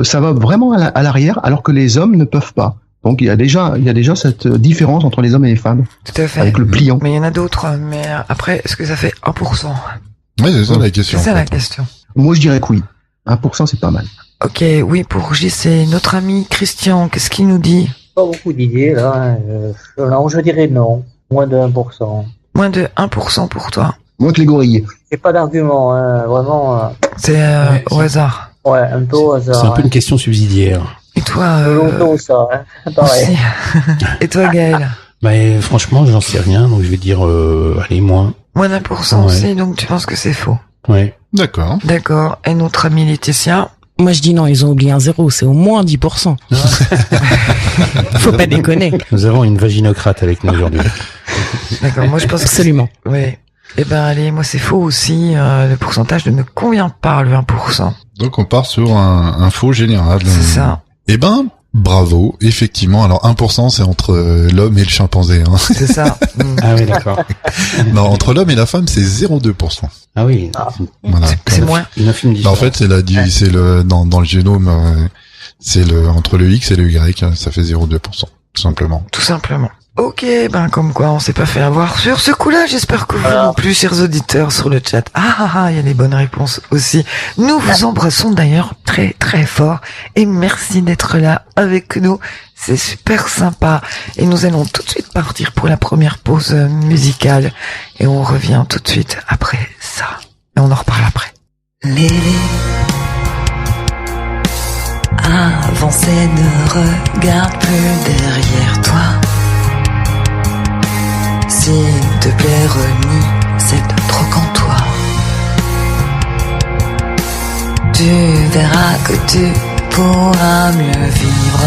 Speaker 6: Ça va vraiment à l'arrière, alors que les hommes ne peuvent pas. Donc, il y a déjà cette différence entre les hommes et les femmes.
Speaker 1: Tout à fait.
Speaker 6: Avec le pliant.
Speaker 1: Mais il y en a d'autres. Mais après, est-ce que ça fait 1%?
Speaker 4: Ouais, c'est ça la question.
Speaker 1: C'est ça la question.
Speaker 6: Moi, je dirais que oui. 1%, c'est pas mal.
Speaker 1: Ok, oui, pour JC, notre ami Christian, qu'est-ce qu'il nous dit?
Speaker 5: Pas beaucoup d'idées, là. Non, je dirais non. Moins de 1%.
Speaker 1: Moins de 1% pour toi.
Speaker 6: Moins que les gorilles.
Speaker 5: J'ai pas d'argument, hein, vraiment.
Speaker 1: C'est au hasard.
Speaker 5: Ouais, un peu au hasard.
Speaker 3: C'est un peu une question subsidiaire.
Speaker 1: Et toi
Speaker 5: De l'auto, ça, hein. Pareil.
Speaker 1: aussi. Et toi, Gaël?
Speaker 3: Bah, franchement, j'en sais rien, donc je vais dire, allez, moins.
Speaker 1: Moins d'1% aussi, donc tu penses que c'est faux.
Speaker 3: Ouais.
Speaker 4: D'accord.
Speaker 1: D'accord. Et notre ami Laetitia?
Speaker 2: Moi, je dis non, ils ont oublié un 0, c'est au moins 10%. Faut pas déconner.
Speaker 3: Nous avons une vaginocrate avec nous aujourd'hui.
Speaker 1: D'accord. Moi, je pense que
Speaker 2: Absolument.
Speaker 1: ouais. Eh ben, allez, moi, c'est faux aussi. Le pourcentage ne me convient pas, le 20%.
Speaker 4: Donc on part sur un faux général.
Speaker 1: C'est ça.
Speaker 4: Eh ben, bravo. Effectivement, alors 1% c'est entre l'homme et le chimpanzé. Hein.
Speaker 1: C'est ça.
Speaker 3: Ah oui, d'accord.
Speaker 4: Non, entre l'homme et la femme, c'est 0,2%.
Speaker 3: Ah oui.
Speaker 4: Voilà.
Speaker 1: C'est moins.
Speaker 3: Une infime
Speaker 4: Bah, en
Speaker 3: différence.
Speaker 4: fait, c'est le dans le génome, c'est le entre le X et le Y, ça fait 0,2%, tout simplement.
Speaker 1: Tout simplement. Ok, ben comme quoi on s'est pas fait avoir sur ce coup-là. J'espère que vous non plus, chers auditeurs, sur le chat. Il y a des bonnes réponses aussi. Nous vous embrassons d'ailleurs très très fort et merci d'être là avec nous. C'est super sympa. Et nous allons tout de suite partir pour la première pause musicale et on revient tout de suite après ça. Et on en reparle après.
Speaker 7: Lélé, avancez, ne regarde plus derrière toi. S'il te plaît, renie cette troque en toi. Tu verras que tu pourras mieux vivre.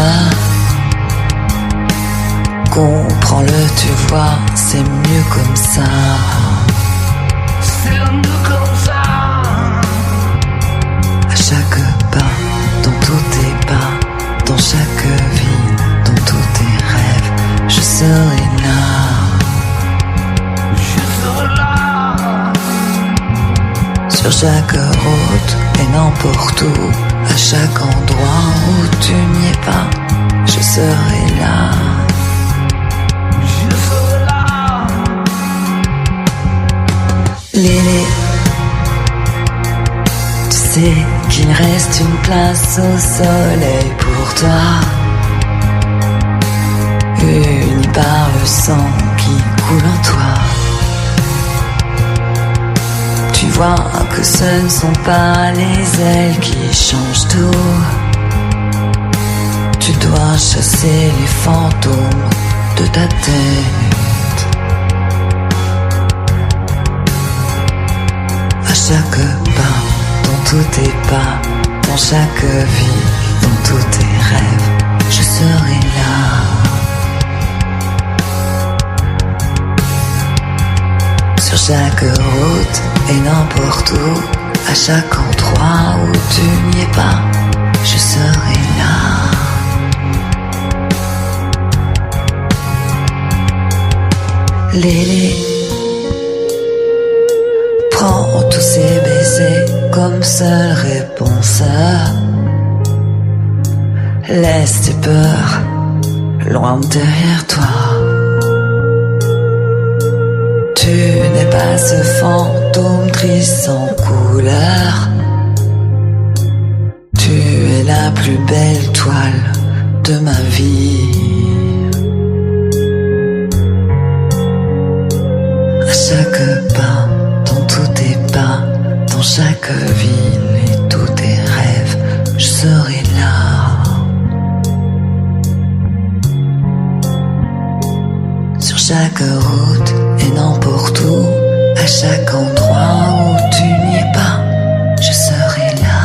Speaker 7: Comprends-le, tu vois, c'est mieux comme ça. C'est mieux comme ça. À chaque pas, dans tous tes pas, dans chaque vie, dans tous tes rêves, je serai là. Sur chaque route et n'importe où, à chaque endroit où tu n'y es pas, je serai là. Je serai là. Lélé, tu sais qu'il reste une place au soleil pour toi, unie par le sang qui coule en toi. Tu vois que ce ne sont pas les ailes qui changent tout. Tu dois chasser les fantômes de ta tête. À chaque pas, dans tous tes pas, dans chaque vie, dans tous tes rêves, je serai là. Sur chaque route et n'importe où, à chaque endroit où tu n'y es pas, je serai là. Lélé, prends tous ces baisers comme seule réponse. Laisse tes peurs loin derrière toi. Tu n'es pas ce fantôme triste sans couleur. Tu es la plus belle toile de ma vie. À chaque pas, dans tous tes pas, dans chaque ville et tous tes rêves, je serai là. Sur chaque route et n'importe où, à chaque endroit où tu n'y es pas, je serai là.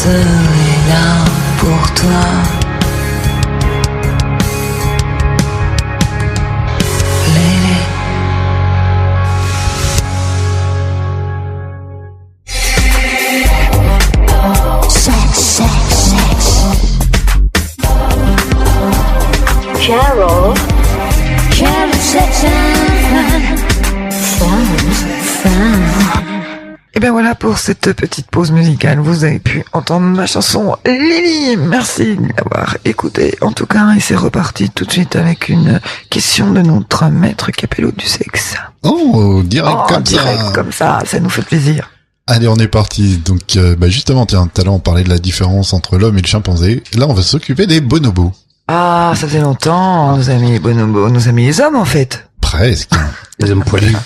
Speaker 7: serai là pour toi. Lélé.
Speaker 8: Carol.
Speaker 1: Et bien voilà pour cette petite pause musicale. Vous avez pu entendre ma chanson Lily. Merci de l'avoir écoutée. En tout cas, et c'est reparti tout de suite avec une question de notre maître Capello du sexe.
Speaker 4: Oh, direct
Speaker 1: comme ça, ça nous fait plaisir.
Speaker 4: Allez, on est parti. Donc, justement, tiens, tout à l'heure, on parlait de la différence entre l'homme et le chimpanzé. Là, on va s'occuper des bonobos.
Speaker 1: Ah, ça faisait longtemps, nos amis les bonobos, nos amis les hommes, en fait.
Speaker 4: Presque.
Speaker 3: Les hommes poilus.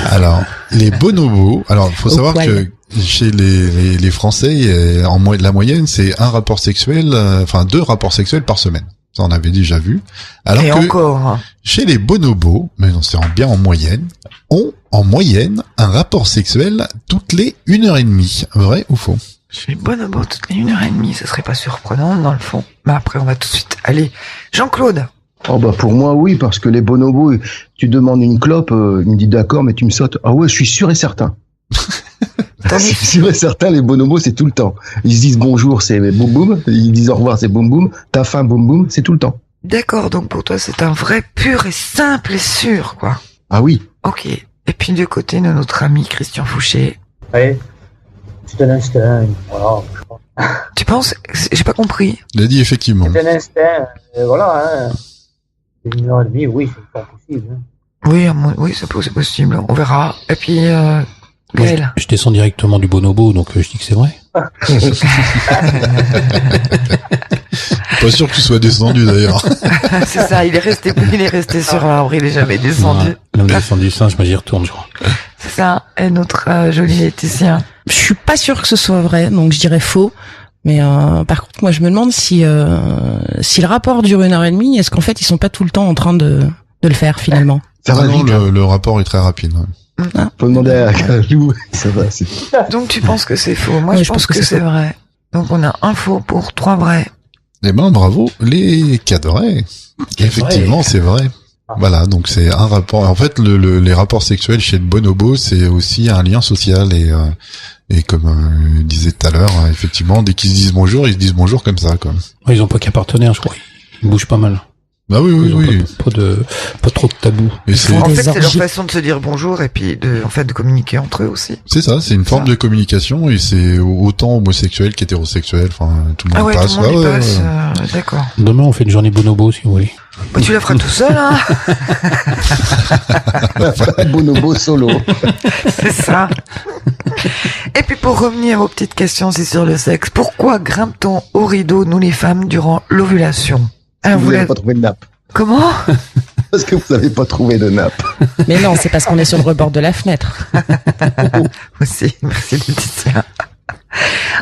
Speaker 4: Alors, les bonobos. Alors, faut savoir que chez les Français, la moyenne, c'est un rapport sexuel, 2 rapports sexuels par semaine. Ça, on avait déjà vu. Alors
Speaker 1: et
Speaker 4: que
Speaker 1: encore.
Speaker 4: Chez les bonobos, mais c'est bien en moyenne, ont en moyenne un rapport sexuel toutes les 1h30. Vrai ou faux?
Speaker 1: Chez les bonobos, toutes les 1h30, ce serait pas surprenant, dans le fond. Mais après, on va tout de suite. Allez, Jean-Claude.
Speaker 6: Oh pour moi oui, parce que les bonobos, tu demandes une clope, il me dit d'accord, mais tu me sautes. Ah ouais, je suis sûr et certain. Je suis sûr et certain, les bonobos, c'est tout le temps. Ils se disent bonjour, c'est boum boum. Ils disent au revoir, c'est boum boum. T'as faim, boum boum, c'est tout le temps.
Speaker 1: D'accord, donc pour toi, c'est un vrai pur et simple et sûr, quoi.
Speaker 6: Ah oui.
Speaker 1: Ok. Et puis du côté de notre ami Christian Fouché.
Speaker 5: Oui, c'est un instinct, voilà.
Speaker 1: Tu penses? J'ai pas compris.
Speaker 4: Il a dit effectivement.
Speaker 5: C'est un instinct, voilà, hein. 1h30, oui, c'est pas possible. Hein.
Speaker 1: Oui, c'est possible. On verra. Et puis, Gaël.
Speaker 3: Je descends directement du bonobo, donc je dis que c'est vrai.
Speaker 4: Pas sûr que tu sois descendu d'ailleurs.
Speaker 1: C'est ça, il est resté sur l'arbre, il est jamais descendu.
Speaker 3: L'homme descendu singe, moi j'y retourne, je crois.
Speaker 1: C'est ça, et notre joli Laetitia.
Speaker 2: Je suis pas sûr que ce soit vrai, donc je dirais faux. Mais par contre, moi, je me demande si le rapport dure 1h30, est-ce qu'en fait, ils sont pas tout le temps en train de le faire finalement?
Speaker 6: Ça va vite.
Speaker 4: Le rapport est très rapide. Ouais.
Speaker 1: Ah.
Speaker 6: Faut demander à Lou. Ça va.
Speaker 1: Donc tu penses que c'est faux? Moi,
Speaker 2: Ouais,
Speaker 1: je pense que c'est vrai. Donc on a un faux pour 3 vrais.
Speaker 4: Eh ben, bravo, les 4 vrais. Effectivement, c'est vrai. Voilà, donc c'est un rapport. En fait, les rapports sexuels chez le bonobo, c'est aussi un lien social et comme je disais tout à l'heure, effectivement, dès qu'ils se disent bonjour, ils se disent bonjour comme ça, quoi.
Speaker 3: Ouais, ils ont pas qu'un partenaire, je crois. Ils bougent pas mal.
Speaker 4: Bah oui.
Speaker 3: Ils ont pas trop de tabous.
Speaker 4: Et c'est,
Speaker 1: En fait, c'est leur façon de se dire bonjour et puis de communiquer entre eux aussi.
Speaker 4: c'est ça, c'est une forme de communication et c'est autant homosexuel qu'hétérosexuel. Enfin, tout le monde passe.
Speaker 1: Tout le monde y passe. D'accord.
Speaker 3: Demain, on fait une journée bonobo, si vous voulez.
Speaker 1: Bah, tu la feras tout seul, hein.
Speaker 6: Bonobo solo.
Speaker 1: C'est ça. Et puis pour revenir aux petites questions aussi sur le sexe, pourquoi grimpe-t-on au rideau, nous les femmes, durant l'ovulation? Alors,
Speaker 6: Vous n'avez pas trouvé de nappe.
Speaker 1: Comment?
Speaker 6: Parce que vous n'avez pas trouvé de nappe.
Speaker 2: Mais non, c'est parce qu'on est sur le rebord de la fenêtre.
Speaker 1: Aussi, merci Laetitia.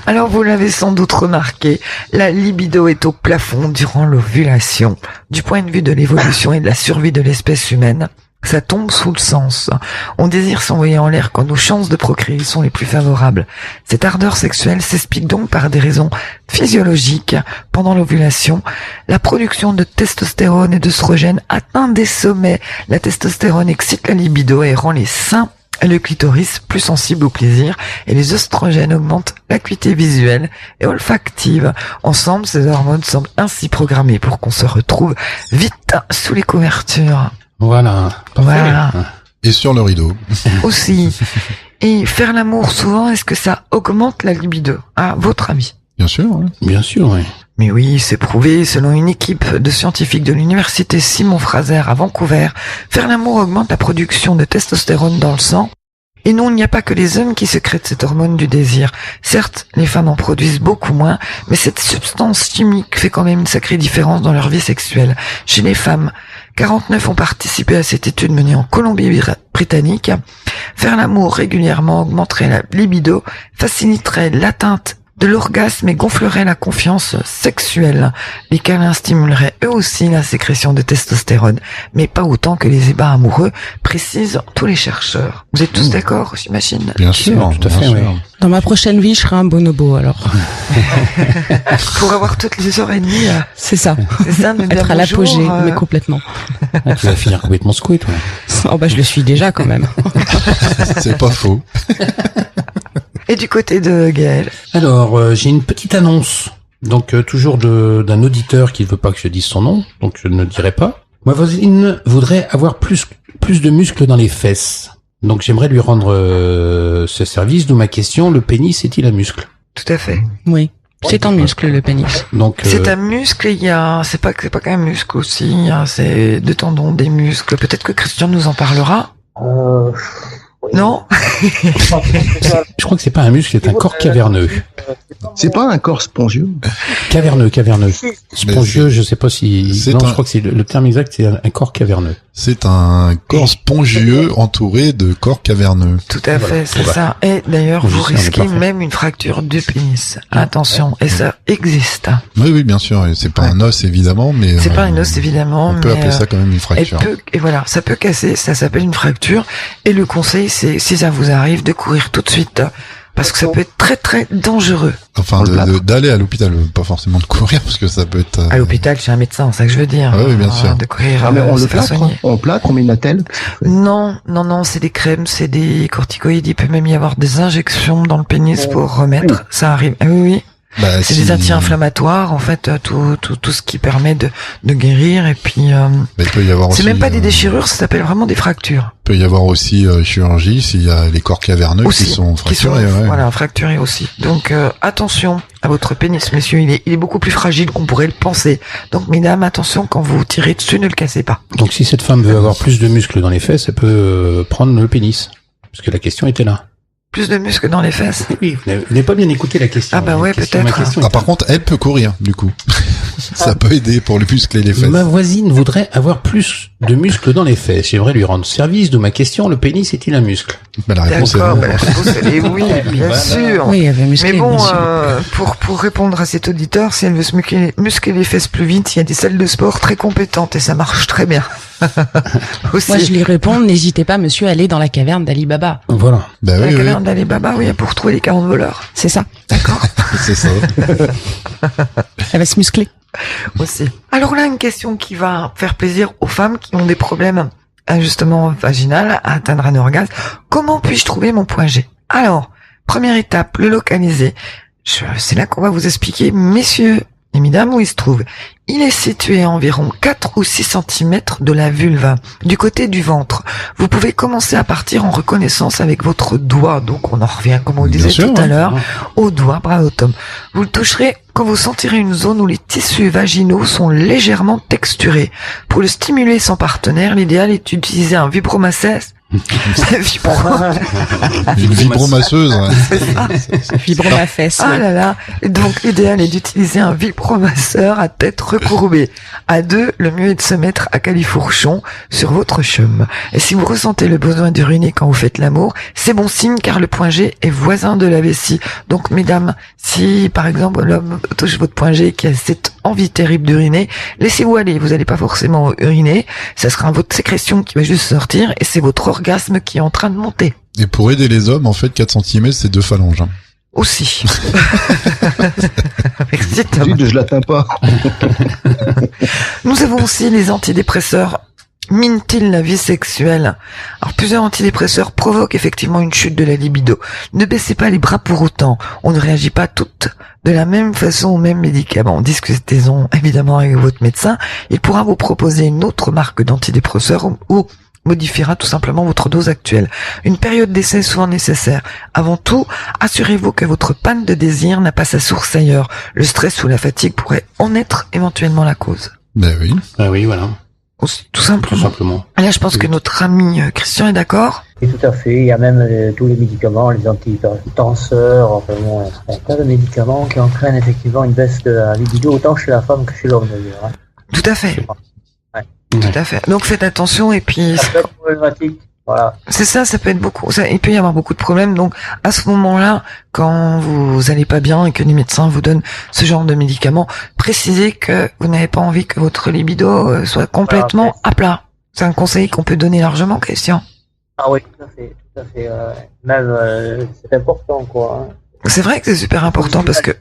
Speaker 1: Alors vous l'avez sans doute remarqué, la libido est au plafond durant l'ovulation. Du point de vue de l'évolution et de la survie de l'espèce humaine, ça tombe sous le sens. On désire s'envoyer en l'air quand nos chances de procréer sont les plus favorables. Cette ardeur sexuelle s'explique donc par des raisons physiologiques. Pendant l'ovulation, la production de testostérone et d'œstrogène atteint des sommets. La testostérone excite la libido et rend les seins et le clitoris plus sensibles au plaisir, et les œstrogènes augmentent l'acuité visuelle et olfactive. Ensemble, ces hormones semblent ainsi programmées pour qu'on se retrouve vite sous les couvertures.
Speaker 3: Voilà.
Speaker 1: Voilà.
Speaker 4: Et sur le rideau.
Speaker 1: Aussi. Et faire l'amour souvent, est-ce que ça augmente la libido, à votre avis?
Speaker 4: Bien sûr. Ouais.
Speaker 3: Bien sûr, oui.
Speaker 1: Mais oui, c'est prouvé, selon une équipe de scientifiques de l'université Simon Fraser à Vancouver, faire l'amour augmente la production de testostérone dans le sang. Et non, il n'y a pas que les hommes qui sécrètent cette hormone du désir. Certes, les femmes en produisent beaucoup moins, mais cette substance chimique fait quand même une sacrée différence dans leur vie sexuelle. Chez les femmes, 49 ont participé à cette étude menée en Colombie-Britannique. Faire l'amour régulièrement augmenterait la libido, faciliterait l'atteinte de l'orgasme et gonflerait la confiance sexuelle. Les câlins stimuleraient eux aussi la sécrétion de testostérone, mais pas autant que les ébats amoureux, précisent tous les chercheurs. Vous êtes tous d'accord, j'imagine?
Speaker 4: Bien sûr,
Speaker 3: tout à fait, oui.
Speaker 2: Dans ma prochaine vie, je serai un bonobo, alors.
Speaker 1: Pour avoir toutes les heures et demie.
Speaker 2: C'est ça.
Speaker 1: C'est ça, mais bien
Speaker 2: Être à l'apogée,
Speaker 1: bonjour,
Speaker 2: mais complètement.
Speaker 3: Ah, tu vas finir complètement secoué, toi.
Speaker 2: Oh bah, je le suis déjà, quand même.
Speaker 4: C'est pas faux.
Speaker 1: Et du côté de Gaël?
Speaker 3: Alors, j'ai une petite annonce. Donc, toujours d'un auditeur qui ne veut pas que je dise son nom, donc je ne le dirai pas. Ma voisine voudrait avoir plus de muscles dans les fesses. Donc, j'aimerais lui rendre ce service, d'où ma question, le pénis est-il un muscle?
Speaker 1: Tout à fait.
Speaker 2: Oui. C'est un muscle, le pénis.
Speaker 3: Donc,
Speaker 1: C'est un muscle, c'est pas qu'un muscle aussi, c'est des tendons, des muscles. Peut-être que Christian nous en parlera. Non?
Speaker 3: je crois que c'est pas un muscle, c'est un corps caverneux.
Speaker 6: C'est pas un corps spongieux.
Speaker 3: Caverneux. Spongieux, je sais pas si...
Speaker 4: je
Speaker 3: crois que c'est le terme exact, c'est un corps caverneux.
Speaker 4: C'est un corps spongieux entouré de corps caverneux.
Speaker 1: Tout à fait, c'est ça. Et d'ailleurs, vous risquez même une fracture du pénis. Attention, et ça existe.
Speaker 4: Oui, bien sûr. C'est pas un os, évidemment, mais...
Speaker 1: C'est pas un os, évidemment,
Speaker 4: on peut appeler ça quand même une fracture.
Speaker 1: Et voilà, ça peut casser, ça s'appelle une fracture. Et le conseil, c'est, si ça vous arrive, de courir tout de suite. Parce que ça peut être très très dangereux.
Speaker 4: Enfin, d'aller à l'hôpital, pas forcément de courir, parce que ça peut être...
Speaker 1: À l'hôpital, chez un médecin, c'est ça que je veux dire.
Speaker 4: Ah oui, bien sûr.
Speaker 1: De courir,
Speaker 6: mais on le plâtre, on met une attelle.
Speaker 1: Non, c'est des crèmes, c'est des corticoïdes, il peut même y avoir des injections dans le pénis pour remettre, ça arrive. Ah oui.
Speaker 4: Bah,
Speaker 1: c'est des anti-inflammatoires, en fait, tout ce qui permet de guérir, et puis,
Speaker 4: il peut y avoir
Speaker 1: c'est
Speaker 4: aussi,
Speaker 1: même pas des déchirures, ça s'appelle vraiment des fractures.
Speaker 4: Il peut y avoir aussi chirurgie s'il y a les corps caverneux aussi, qui sont fracturés.
Speaker 1: Voilà, fracturés aussi. Donc attention à votre pénis, messieurs, il est beaucoup plus fragile qu'on pourrait le penser. Donc mesdames, attention, quand vous tirez dessus, ne le cassez pas.
Speaker 3: Donc si cette femme veut avoir plus de muscles dans les fesses, elle peut prendre le pénis, parce que la question était là.
Speaker 1: Plus de muscles dans les fesses.
Speaker 3: Oui, vous n'avez pas bien écouté la question.
Speaker 1: Ah bah ouais, peut-être.
Speaker 4: Par contre, elle peut courir, du coup. Ça peut aider pour les muscler les fesses.
Speaker 3: Ma voisine voudrait avoir plus de muscles dans les fesses. J'aimerais lui rendre service, d'où ma question, le pénis est-il un muscle?
Speaker 4: La réponse est
Speaker 1: non. La réponse est oui, bien sûr.
Speaker 2: Oui, elle veut muscler.
Speaker 1: Mais bon, pour répondre à cet auditeur, si elle veut se muscler les fesses plus vite, il y a des salles de sport très compétentes et ça marche très bien. Aussi.
Speaker 2: Moi, je lui réponds, n'hésitez pas, monsieur, à aller dans la caverne d'Ali Baba.
Speaker 3: Voilà.
Speaker 4: Bah
Speaker 1: la caverne d'Ali Baba, oui, pour trouver les 40 voleurs.
Speaker 2: C'est ça.
Speaker 1: D'accord.
Speaker 4: C'est ça.
Speaker 2: Elle va se muscler.
Speaker 1: Aussi. Alors là, une question qui va faire plaisir aux femmes qui ont des problèmes, justement, vaginal, à atteindre un orgasme. Comment puis-je trouver mon point G? Alors, première étape, le localiser. C'est là qu'on va vous expliquer, messieurs et mesdames, où il se trouve. Il est situé à environ 4 ou 6 cm de la vulve, du côté du ventre. Vous pouvez commencer à partir en reconnaissance avec votre doigt. Donc on en revient, comme on le disait tout à l'heure, au doigt, bravo Tom. Vous le toucherez quand vous sentirez une zone où les tissus vaginaux sont légèrement texturés. Pour le stimuler sans partenaire, l'idéal est d'utiliser un vibromasseuse.
Speaker 4: Une vibromasseuse.
Speaker 2: Vibromafesse.
Speaker 1: Ah là là. Donc, l'idéal est d'utiliser un vibromasseur à tête recourbée. À deux, le mieux est de se mettre à califourchon sur votre chum. Et si vous ressentez le besoin d'uriner quand vous faites l'amour, c'est bon signe car le point G est voisin de la vessie. Donc, mesdames, si, par exemple, l'homme touche votre point G qui a cette envie terrible d'uriner, laissez-vous aller. Vous n'allez pas forcément uriner. Ça sera votre sécrétion qui va juste sortir et c'est votre orgasme qui est en train de monter.
Speaker 4: Et pour aider les hommes, en fait, 4 cm, c'est 2 phalanges.
Speaker 1: Aussi. Merci Tom.
Speaker 6: Je l'atteins pas.
Speaker 1: Nous avons aussi les antidépresseurs. Minent-ils la vie sexuelle? Alors, plusieurs antidépresseurs provoquent effectivement une chute de la libido. Ne baissez pas les bras pour autant. On ne réagit pas toutes de la même façon aux mêmes médicaments. Discutez-en évidemment avec votre médecin. Il pourra vous proposer une autre marque d'antidépresseurs ou modifiera tout simplement votre dose actuelle. Une période d'essai est souvent nécessaire. Avant tout, assurez-vous que votre panne de désir n'a pas sa source ailleurs. Le stress ou la fatigue pourrait en être éventuellement la cause.
Speaker 4: Ben oui.
Speaker 3: Ah oui, voilà.
Speaker 1: Aussi, tout simplement.
Speaker 3: Tout simplement.
Speaker 1: Et là, je pense que notre ami Christian est d'accord.
Speaker 5: Et tout à fait. Il y a même tous les médicaments, les antihypertenseurs, enfin bon, un tas de médicaments qui entraînent effectivement une baisse de la libido autant chez la femme que chez l'homme d'ailleurs. Hein.
Speaker 1: Tout à fait.
Speaker 5: Ouais.
Speaker 1: Tout à fait. Donc faites attention et puis...
Speaker 5: Ça peut être problématique Voilà.
Speaker 1: C'est ça, ça peut être beaucoup. Il peut y avoir beaucoup de problèmes. Donc, à ce moment-là, quand vous allez pas bien et que les médecins vous donnent ce genre de médicaments, précisez que vous n'avez pas envie que votre libido soit complètement à plat. C'est un conseil qu'on peut donner largement, Christian.
Speaker 5: Ah oui, tout à fait. Même, c'est important, quoi. Hein.
Speaker 1: C'est vrai que c'est super important parce que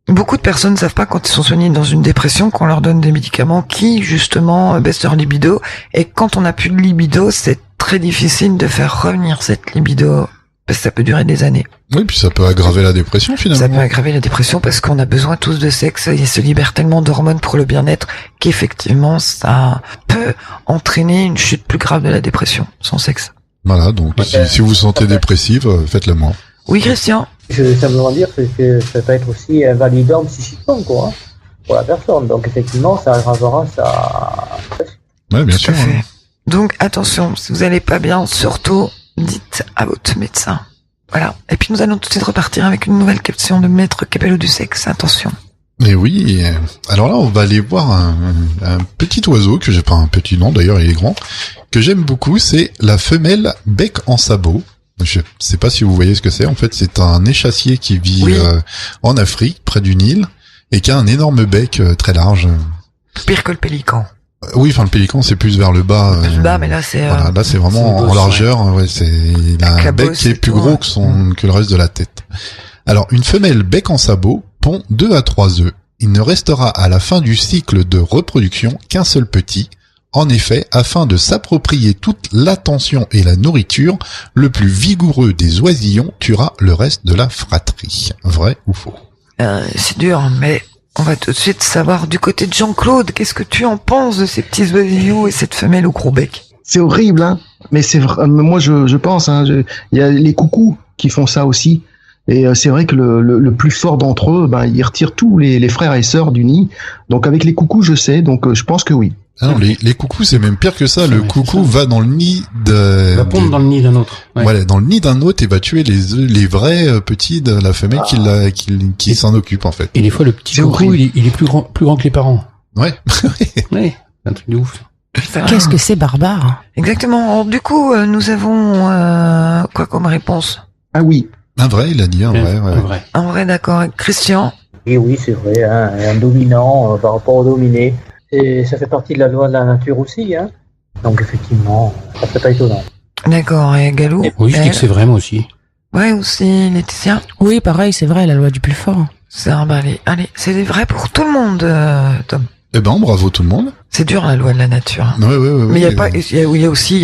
Speaker 1: beaucoup de personnes ne savent pas quand ils sont soignés dans une dépression qu'on leur donne des médicaments qui, justement, baissent leur libido. Et quand on n'a plus de libido, c'est très difficile de faire revenir cette libido parce que ça peut durer des années.
Speaker 4: Oui, puis ça peut aggraver la dépression finalement.
Speaker 1: Ça peut aggraver la dépression parce qu'on a besoin tous de sexe et il se libère tellement d'hormones pour le bien-être qu'effectivement ça peut entraîner une chute plus grave de la dépression, sans sexe.
Speaker 4: Voilà, donc si vous vous sentez dépressive, faites-le moi.
Speaker 1: Oui, Christian.
Speaker 5: Je veux simplement dire que ça peut être aussi invalidant psychiquement, quoi, hein, pour la personne. Donc effectivement, ça aggravera sa...
Speaker 4: Ouais, bien
Speaker 1: Tout
Speaker 4: sûr.
Speaker 1: à fait. Donc attention, si vous allez pas bien, surtout dites à votre médecin. Voilà. Et puis nous allons tout de suite repartir avec une nouvelle question de Maître Capello du sexe. Attention.
Speaker 4: Et oui, alors là on va aller voir un petit oiseau, que j'ai pas un petit nom d'ailleurs, il est grand, que j'aime beaucoup, c'est la femelle bec en sabot. Je sais pas si vous voyez ce que c'est, en fait c'est un échassier qui vit en Afrique, près du Nil, et qui a un énorme bec très large.
Speaker 1: Pire que le pélican.
Speaker 4: Oui, enfin le pélican c'est plus vers le bas.
Speaker 1: Plus bas, mais là c'est...
Speaker 4: Voilà, là c'est vraiment en largeur, ouais, il a un bec qui est plus gros que le reste de la tête. Alors une femelle bec en sabot pond 2 à 3 œufs. Il ne restera à la fin du cycle de reproduction qu'un seul petit. En effet, afin de s'approprier toute l'attention et la nourriture, le plus vigoureux des oisillons tuera le reste de la fratrie. Vrai ou faux?
Speaker 1: C'est dur, mais on va tout de suite savoir du côté de Jean-Claude, qu'est-ce que tu en penses de ces petits oisillons et cette femelle au gros bec?
Speaker 6: C'est horrible, hein. Mais c'est vrai. Moi, je pense. Hein, il y a les coucous qui font ça aussi. Et c'est vrai que le plus fort d'entre eux, ils retirent tous les frères et sœurs du nid. Donc avec les coucous, je sais. Donc je pense que oui.
Speaker 4: Ah non, les coucous, c'est même pire que ça. Le coucou va dans le nid
Speaker 3: Il va pondre dans le nid d'un autre. Ouais.
Speaker 4: Voilà, dans le nid d'un autre et va tuer les vrais petits de la femelle qui s'en occupe en fait.
Speaker 3: Et des fois, le petit coucou, il est plus grand que les parents.
Speaker 4: Ouais.
Speaker 3: Ouais, c'est un truc de ouf.
Speaker 2: Qu'est-ce que c'est barbare?
Speaker 1: Exactement. Alors, du coup, nous avons quoi comme réponse?
Speaker 6: Ah oui.
Speaker 4: Un vrai, il a dit un vrai. Ouais.
Speaker 1: Un vrai, d'accord. Christian?
Speaker 5: Et oui, c'est vrai, hein, un dominant par rapport au dominé. Et ça fait partie de la loi de la nature aussi, hein. Donc effectivement, ça fait pas étonnant.
Speaker 1: D'accord. Et Galou?
Speaker 3: Oui, je dis que c'est vrai, moi aussi.
Speaker 1: Ouais, aussi, Laetitia?
Speaker 2: Oui, pareil, c'est vrai, la loi du plus fort.
Speaker 1: C'est un allez, c'est vrai pour tout le monde, Tom.
Speaker 4: Eh ben, bravo tout le monde.
Speaker 1: C'est dur, la loi de la nature.
Speaker 4: Ouais.
Speaker 1: Mais il y a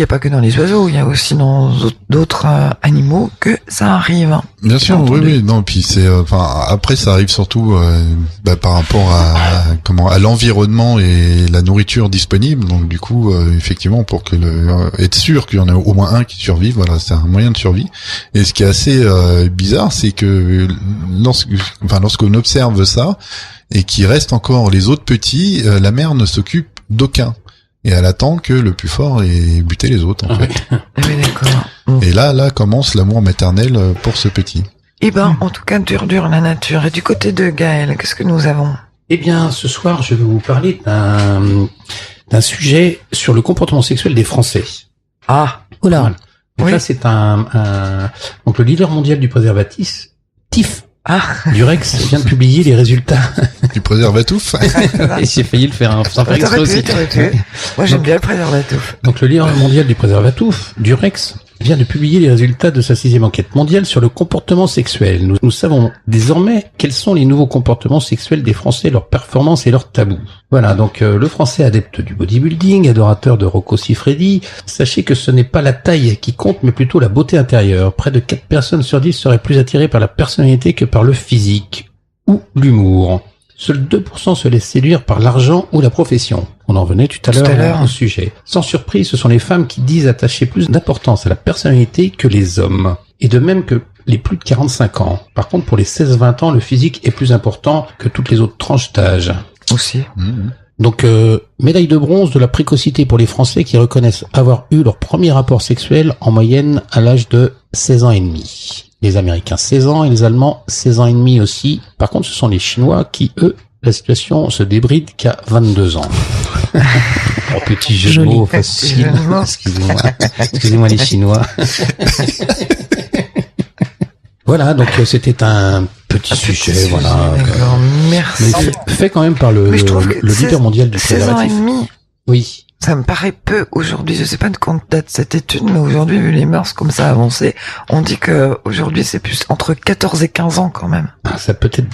Speaker 1: pas que dans les oiseaux, il y a aussi dans d'autres animaux que ça arrive.
Speaker 4: Bien sûr, oui, non, puis c'est, après ça arrive surtout par rapport à l'environnement et la nourriture disponible. Donc du coup, effectivement, pour que être sûr qu'il y en a au moins un qui survive, voilà, c'est un moyen de survie. Et ce qui est assez bizarre, c'est que lorsqu'on observe ça et qu'il reste encore les autres petits, la mère ne s'occupe d'aucun. Et elle attend que le plus fort ait buté les autres, en fait.
Speaker 1: Oui, d'accord.
Speaker 4: Et là commence l'amour maternel pour ce petit.
Speaker 1: Eh ben, en tout cas, dur la nature. Et du côté de Gaël, qu'est-ce que nous avons?
Speaker 3: Eh bien, ce soir, je vais vous parler d'un sujet sur le comportement sexuel des Français.
Speaker 1: Ah.
Speaker 2: Oula.
Speaker 3: Voilà. Donc là, c'est donc le leader mondial du préservatif, Durex, vient de publier les résultats.
Speaker 4: Du préservatif.
Speaker 3: Et j'ai failli le faire, sans faire exprès aussi.
Speaker 1: Moi, j'aime bien le préservatif.
Speaker 3: Donc le leader mondial du préservatif, Durex, vient de publier les résultats de sa 6e enquête mondiale sur le comportement sexuel. Nous savons désormais quels sont les nouveaux comportements sexuels des Français, leurs performances et leurs tabous. Voilà, donc le Français adepte du bodybuilding, adorateur de Rocco Siffredi, sachez que ce n'est pas la taille qui compte, mais plutôt la beauté intérieure. Près de 4 personnes sur 10 seraient plus attirées par la personnalité que par le physique ou l'humour. Seuls 2% se laissent séduire par l'argent ou la profession. On en venait tout à l'heure au sujet. Sans surprise, ce sont les femmes qui disent attacher plus d'importance à la personnalité que les hommes. Et de même que les plus de 45 ans. Par contre, pour les 16-20 ans, le physique est plus important que toutes les autres tranches d'âge.
Speaker 1: Aussi.
Speaker 3: Donc, médaille de bronze de la précocité pour les Français qui reconnaissent avoir eu leur premier rapport sexuel en moyenne à l'âge de 16 ans et demi. Les Américains 16 ans et les Allemands 16 ans et demi aussi. Par contre, ce sont les Chinois qui, eux, la situation se débride qu'à 22 ans. Oh, petit jeu de
Speaker 2: Joli.
Speaker 3: mots facile.
Speaker 1: Jeu de mots.
Speaker 3: Excusez-moi. Excusez-moi les Chinois. Voilà, donc c'était un petit sujet, voilà.
Speaker 1: D'accord, merci.
Speaker 3: Mais fait quand même par le
Speaker 1: Mais je trouve que
Speaker 3: leader mondial du
Speaker 1: 16 ans et
Speaker 3: préservatif.
Speaker 1: demi,
Speaker 3: Oui.
Speaker 1: ça me paraît peu aujourd'hui. Je sais pas de quand date cette étude, mais aujourd'hui, vu les mœurs comme ça a avancé, on dit que aujourd'hui c'est plus entre 14 et 15 ans quand même.
Speaker 3: Ça peut être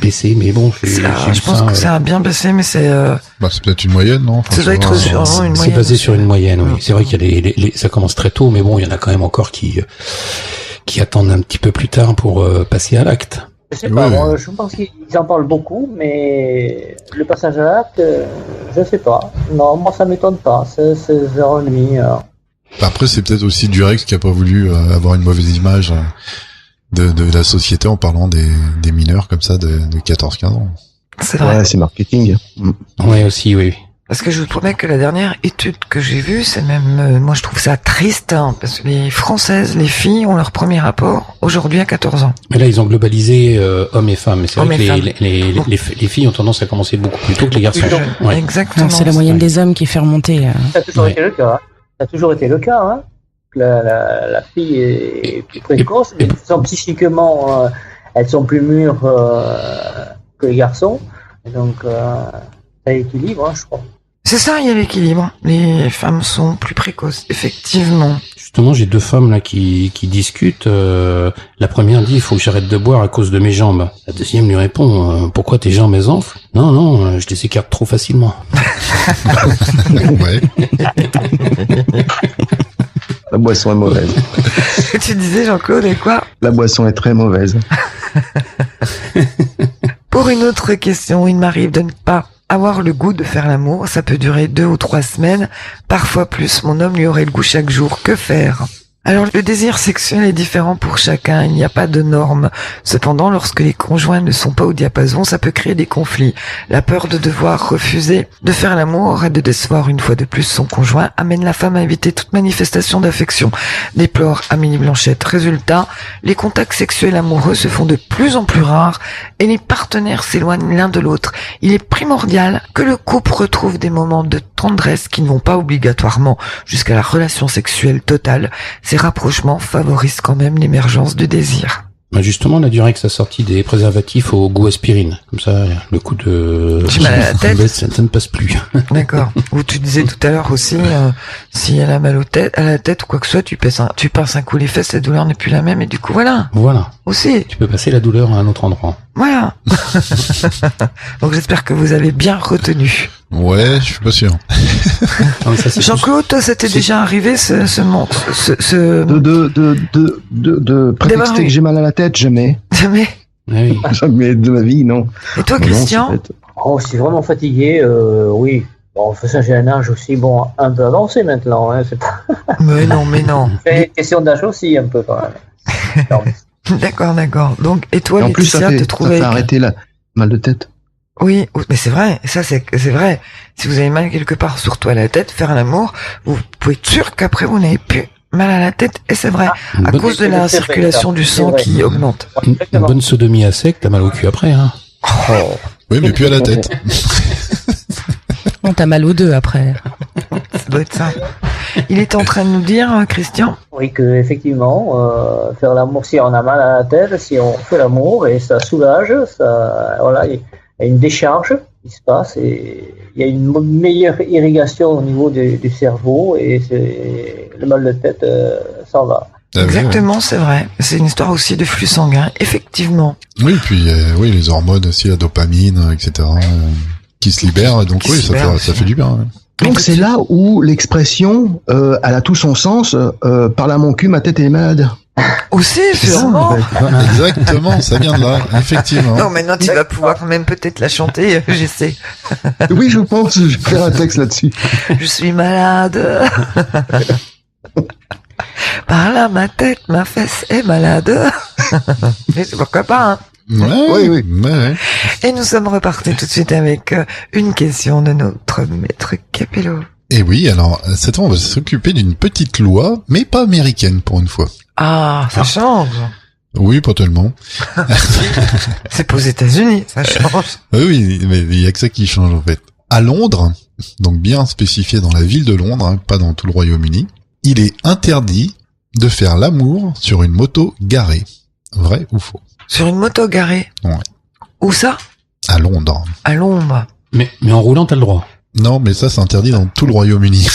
Speaker 3: baissé, mais bon,
Speaker 1: Je pense que ça a bien baissé, mais c'est
Speaker 4: C'est peut-être une moyenne, non? Enfin,
Speaker 1: ça doit être
Speaker 4: va,
Speaker 1: sûrement une
Speaker 3: c'est
Speaker 1: moyenne.
Speaker 3: basé sur une moyenne, oui. C'est vrai qu'il y a ça commence très tôt, mais bon, il y en a quand même encore qui attendent un petit peu plus tard pour passer à l'acte.
Speaker 5: Je sais pas,
Speaker 4: Ouais.
Speaker 5: moi, je pense qu'ils en parlent beaucoup, mais le passage à l'acte, je sais pas. Non, moi ça m'étonne pas, c'est 16h30.
Speaker 4: Après, c'est peut-être aussi Durex qui a pas voulu avoir une mauvaise image de la société en parlant des mineurs comme ça de 14-15 ans.
Speaker 1: C'est vrai.
Speaker 6: Ouais, c'est marketing.
Speaker 3: Ouais, aussi, oui.
Speaker 1: Parce que je vous promets que la dernière étude que j'ai vue, c'est même, moi je trouve ça triste, hein, parce que les Françaises, les filles ont leur premier rapport aujourd'hui à 14 ans.
Speaker 3: Mais là, ils ont globalisé hommes et femmes. Mais c'est
Speaker 1: Hommes
Speaker 3: vrai
Speaker 1: et
Speaker 3: que
Speaker 1: femmes.
Speaker 3: les filles ont tendance à commencer beaucoup plus tôt que les garçons.
Speaker 1: Plus jeune.
Speaker 3: Ouais.
Speaker 1: Exactement.
Speaker 2: Non, c'est la moyenne des hommes qui fait remonter.
Speaker 5: Ça a toujours
Speaker 3: Ouais.
Speaker 5: été le cas. Hein. Ça a toujours été le cas. Hein. La fille est plus précoce, mais de toute façon, psychiquement, elles sont plus mûres que les garçons. Et donc, ça équilibre, hein, je crois.
Speaker 1: C'est ça, il y a l'équilibre. Les femmes sont plus précoces, effectivement.
Speaker 3: Justement, j'ai deux femmes là qui discutent. La première dit il faut que j'arrête de boire à cause de mes jambes. La deuxième lui répond pourquoi tes jambes elles enflent? Non, je les écarte trop facilement.
Speaker 4: Ouais.
Speaker 6: La boisson est mauvaise.
Speaker 1: Tu disais, Jean-Claude, et quoi?
Speaker 6: La boisson est très mauvaise.
Speaker 1: Pour une autre question, il m'arrive de ne pas avoir le goût de faire l'amour. Ça peut durer 2 ou 3 semaines, parfois plus. Mon homme lui aurait le goût chaque jour. Que faire? Alors, le désir sexuel est différent pour chacun, il n'y a pas de normes. Cependant, lorsque les conjoints ne sont pas au diapason, ça peut créer des conflits. La peur de devoir refuser de faire l'amour et de décevoir une fois de plus son conjoint amène la femme à éviter toute manifestation d'affection. Déplore Amélie Blanchette. Résultat, les contacts sexuels amoureux se font de plus en plus rares et les partenaires s'éloignent l'un de l'autre. Il est primordial que le couple retrouve des moments de tendresse qui ne vont pas obligatoirement jusqu'à la relation sexuelle totale. Ces rapprochements favorisent quand même l'émergence du désir.
Speaker 3: Bah justement, la Durex a sorti des préservatifs au goût aspirine. Comme ça, le coup de
Speaker 1: J'ai mal à la tête.
Speaker 3: ça ne passe plus.
Speaker 1: D'accord. Ou tu disais tout à l'heure aussi, si elle a mal à la tête ou quoi que ce soit, tu pinces un coup les fesses, la douleur n'est plus la même et du coup voilà.
Speaker 3: Voilà.
Speaker 1: Aussi.
Speaker 3: Tu peux passer la douleur à un autre endroit.
Speaker 1: Voilà. Donc j'espère que vous avez bien retenu.
Speaker 4: Ouais, je suis pas sûr.
Speaker 3: Non, mais ça, c'est
Speaker 1: Jean-Claude, toi, c'était
Speaker 3: c'est-
Speaker 1: déjà arrivé ce
Speaker 6: De prétexter que j'ai mal à la tête, jamais.
Speaker 1: jamais.
Speaker 3: Ah oui.
Speaker 6: Jamais de ma vie, non.
Speaker 1: Et toi,
Speaker 6: Non,
Speaker 1: Christian?
Speaker 6: ça peut être-
Speaker 5: Oh, si vraiment fatigué, oui. Bon, ça, j'ai un âge aussi, bon, un peu avancé maintenant. Hein, c'est pas...
Speaker 1: Mais non.
Speaker 5: C'est une question d'âge aussi, un peu, quand même. Non, mais
Speaker 1: D'accord. Donc, et toi,
Speaker 6: Et en plus, ça
Speaker 1: Laetitia, te
Speaker 6: fait
Speaker 1: trouver
Speaker 6: arrêter la mal de tête.
Speaker 1: Oui, mais c'est vrai, ça c'est vrai. Si vous avez mal quelque part, surtout à la tête, faire l'amour, vous pouvez être sûr qu'après vous n'avez plus mal à la tête, et c'est vrai,
Speaker 3: Une
Speaker 1: à
Speaker 3: bonne-
Speaker 1: cause de la
Speaker 5: c'est vrai,
Speaker 1: circulation
Speaker 5: ça.
Speaker 1: du
Speaker 5: C'est
Speaker 1: sang
Speaker 5: vrai.
Speaker 1: qui augmente.
Speaker 3: Une
Speaker 5: exactement.
Speaker 3: bonne sodomie à sec, t'as mal au cul après, hein.
Speaker 4: Oui, mais plus à la tête.
Speaker 2: On t'a mal aux deux après.
Speaker 1: Ça doit être ça. Il est en train de nous dire, Christian,
Speaker 5: Oui, que effectivement, faire l'amour, si on a mal à la tête, si on fait l'amour et ça soulage, ça, voilà, il y a une décharge qui se passe et il y a une meilleure irrigation au niveau du cerveau et le mal de tête s'en va.
Speaker 4: Ah oui,
Speaker 1: exactement, c'est vrai. C'est une histoire aussi de flux sanguin, effectivement.
Speaker 4: Oui, puis oui, les hormones aussi, la dopamine, etc. Qui se libèrent, donc
Speaker 1: Qui
Speaker 4: oui,
Speaker 1: se libèrent
Speaker 4: ça
Speaker 1: aussi.
Speaker 4: fait du bien. Ouais.
Speaker 6: Donc c'est là où l'expression, elle a tout son sens. Par là mon cul, ma tête est malade.
Speaker 1: Aussi,
Speaker 6: C'est ça,
Speaker 1: sûrement.
Speaker 6: en fait.
Speaker 4: Exactement, ça vient de là, effectivement.
Speaker 1: Non, maintenant tu vas pouvoir quand même peut-être la chanter, j'essaie.
Speaker 6: Oui, je pense, je vais faire un texte là-dessus.
Speaker 1: Je suis malade. Par là, ma tête, ma fesse est malade. Mais pourquoi pas, hein.
Speaker 4: Ouais,
Speaker 6: Oui.
Speaker 4: ouais.
Speaker 1: Et nous sommes repartis tout de suite avec une question de notre maître Capello.
Speaker 4: Et oui, alors, cette fois, on va s'occuper d'une petite loi, mais pas américaine pour une fois.
Speaker 1: Ah, ça change.
Speaker 4: Oui, pas tellement.
Speaker 1: C'est pas aux États-Unis, ça change.
Speaker 4: Oui, mais il y a que ça qui change, en fait. À Londres, donc bien spécifié dans la ville de Londres, hein, pas dans tout le Royaume-Uni, il est interdit de faire l'amour sur une moto garée. Vrai ou faux?
Speaker 1: Sur une moto garée?
Speaker 4: Ouais.
Speaker 1: Où ça?
Speaker 4: À Londres.
Speaker 1: À Londres.
Speaker 3: Mais en roulant, t'as le droit.
Speaker 4: Non, mais ça c'est interdit dans tout le Royaume-Uni.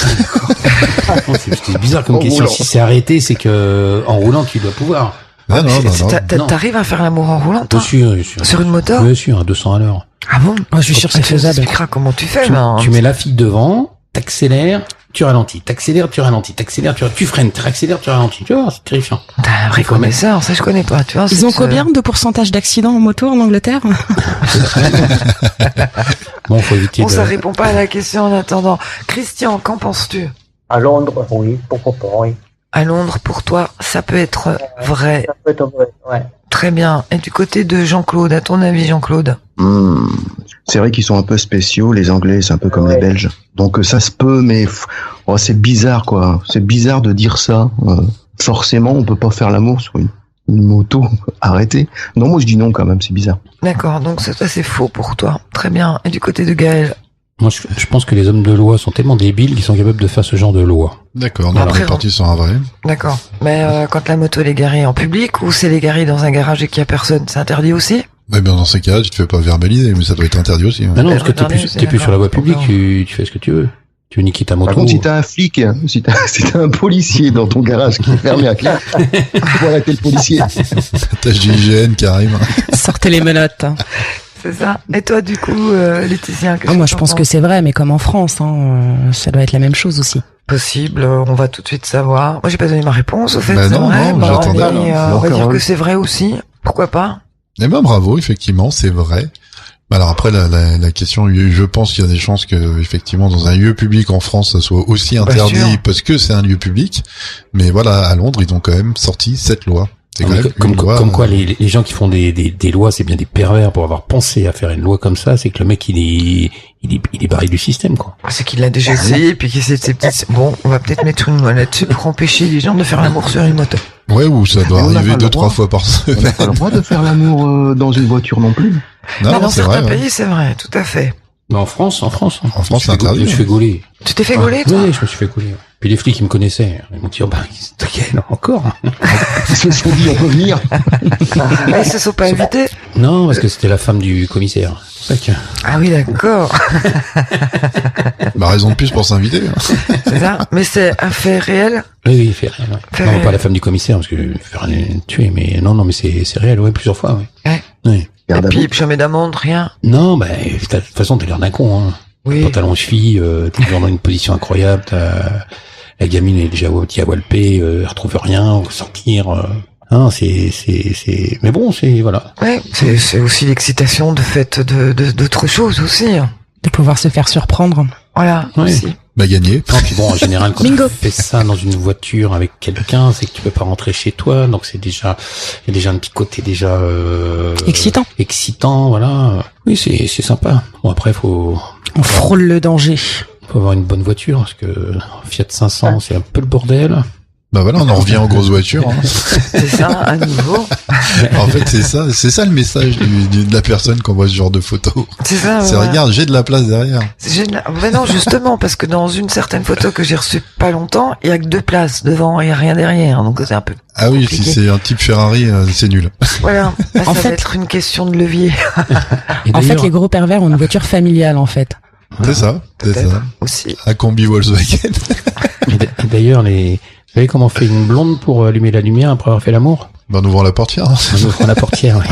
Speaker 3: C'est bizarre comme question. Si c'est arrêté, c'est que en roulant, tu dois pouvoir.
Speaker 4: Ah, non.
Speaker 1: T'arrives à faire l'amour en roulant, toi?
Speaker 3: Sûr.
Speaker 1: Sur une moto?
Speaker 3: Bien sûr, à 200 à l'heure.
Speaker 1: Ah bon?
Speaker 2: Je suis sûr que c'est faisable.
Speaker 1: Tu expliqueras comment tu fais,
Speaker 3: Tu mets la fille devant, t'accélères, tu ralentis, t'accélères, tu ralentis, tu freines, t'accélères, tu ralentis. Tu vois, c'est terrifiant.
Speaker 1: T'as un vrai connaisseur, ça je connais pas, tu vois.
Speaker 2: Ils ont combien de pourcentage d'accidents en moto en Angleterre?
Speaker 3: Bon, faut éviter
Speaker 1: Bon, ça répond pas à la question en attendant. Christian, qu'en penses-tu?
Speaker 5: À Londres, oui, pourquoi pas, oui.
Speaker 1: À Londres, pour toi, ça peut être vrai.
Speaker 5: Ça peut être vrai, ouais.
Speaker 1: Très bien. Et du côté de Jean-Claude, à ton avis, Jean-Claude?
Speaker 6: C'est vrai qu'ils sont un peu spéciaux, les Anglais, c'est un peu comme les Belges. Donc ça se peut, mais c'est bizarre, quoi. C'est bizarre de dire ça. Forcément, on peut pas faire l'amour sur une moto. Arrêtez. Non, moi je dis non quand même, c'est bizarre.
Speaker 1: D'accord, donc ça c'est faux pour toi. Très bien. Et du côté de Gaël?
Speaker 3: Moi, je pense que les hommes de loi sont tellement débiles qu'ils sont capables de faire ce genre de loi.
Speaker 4: D'accord, donc on est parti sur un vrai.
Speaker 1: D'accord. Mais quand la moto elle est garée en public ou c'est les garée dans un garage et qu'il y a personne, c'est interdit aussi?
Speaker 4: Mais bien dans ces cas-là, tu te fais pas verbaliser, mais ça doit être interdit aussi.
Speaker 3: Ah non, parce que t'es plus sur la voie publique, tu fais ce que tu veux. Tu veux niquer ta moto.
Speaker 6: Par contre, si t'as un flic, si t'as un policier dans ton garage qui est fermé à clé, tu peux arrêter le policier.
Speaker 4: Tâche d'hygiène, carrément.
Speaker 2: Sortez les menottes.
Speaker 1: C'est ça. Et toi, du coup, Laetitia,
Speaker 2: moi, je pense que c'est vrai, mais comme en France, ça doit être la même chose aussi.
Speaker 1: Possible, on va tout de suite savoir. Moi, j'ai pas donné ma réponse, au fait.
Speaker 4: Bah
Speaker 1: c'est
Speaker 4: non,
Speaker 1: vrai.
Speaker 4: non, j'attendais.
Speaker 1: On va dire que c'est vrai aussi. Pourquoi pas?
Speaker 4: Eh ben, bravo, effectivement, c'est vrai. Alors après, la question, je pense qu'il y a des chances que, effectivement, dans un lieu public en France, ça soit aussi interdit parce que c'est un lieu public. Mais voilà, à Londres, ils ont quand même sorti cette loi.
Speaker 3: Comme quoi les gens qui font des lois, c'est bien des pervers pour avoir pensé à faire une loi comme ça. C'est que le mec il est barré du système, quoi.
Speaker 1: C'est qu'il l'a déjà essayé puis qu'il essaie de ses petites. Bon, on va peut-être mettre une loi là-dessus pour empêcher les gens de faire l'amour sur une moto.
Speaker 4: Ouais, ou ça doit arriver 2-3 fois par semaine.
Speaker 6: On n'a pas le droit de faire l'amour dans une voiture non plus.
Speaker 1: Non, dans certains pays, c'est vrai, tout à fait.
Speaker 3: Mais en France,
Speaker 4: c'est interdit.
Speaker 3: Je me suis fait gauler.
Speaker 1: Tu t'es fait gauler, toi?
Speaker 3: Oui, je me suis fait gauler. Puis les flics, ils me connaissaient. Ils m'ont dit, encore.
Speaker 6: Ils se sont dit, on peut venir.
Speaker 1: Ils se sont pas invités?
Speaker 3: Non, parce que c'était la femme du commissaire.
Speaker 1: Ah oui, d'accord.
Speaker 4: Bah, raison de plus pour s'inviter.
Speaker 1: C'est ça? Mais c'est un fait réel?
Speaker 3: Oui, fait réel, ouais. Non, pas la femme du commissaire, parce que je vais faire tuer, mais non, mais c'est réel, ouais, plusieurs fois, ouais.
Speaker 1: Ouais. Et puis, jamais d'amende, rien?
Speaker 3: Non, bah, de toute façon, t'as l'air d'un con, hein.
Speaker 1: Oui.
Speaker 3: Pantalon cheville, t'es dans une position incroyable, la gamine est déjà à walper, elle retrouve rien, sortir, hein, mais bon, voilà.
Speaker 1: Ouais, c'est aussi l'excitation de fait d'autres choses aussi.
Speaker 2: De pouvoir se faire surprendre.
Speaker 1: Voilà,
Speaker 3: ouais.
Speaker 1: Aussi.
Speaker 4: Bah, gagner.
Speaker 3: Non, puis bon, en général, quand tu fais ça dans une voiture avec quelqu'un, c'est que tu peux pas rentrer chez toi, donc il y a déjà un petit côté déjà, excitant, voilà. Oui, c'est sympa. Bon, après,
Speaker 2: on frôle le danger.
Speaker 3: Faut avoir une bonne voiture, parce que Fiat 500, c'est un peu le bordel.
Speaker 4: Bah voilà, on en revient aux grosses voitures. Hein.
Speaker 1: C'est ça, à nouveau.
Speaker 4: En fait, c'est ça le message de la personne qu'on voit ce genre de photo.
Speaker 1: C'est ça.
Speaker 4: C'est regarde, j'ai de la place derrière.
Speaker 1: Mais non, justement, parce que dans une certaine photo que j'ai reçue pas longtemps, il y a que 2 places devant et rien derrière, donc c'est un peu.
Speaker 4: Ah oui, compliqué. Si c'est un type Ferrari, c'est nul.
Speaker 1: Voilà. Là, ça va être une question de levier.
Speaker 2: En fait, les gros pervers ont une voiture familiale, en fait.
Speaker 4: C'est ça.
Speaker 1: Aussi.
Speaker 4: Un combi Volkswagen.
Speaker 3: Et d'ailleurs, vous savez comment on fait une blonde pour allumer la lumière après avoir fait l'amour?
Speaker 4: Ben, en ouvrant la portière.
Speaker 3: En ouvrant la portière, oui.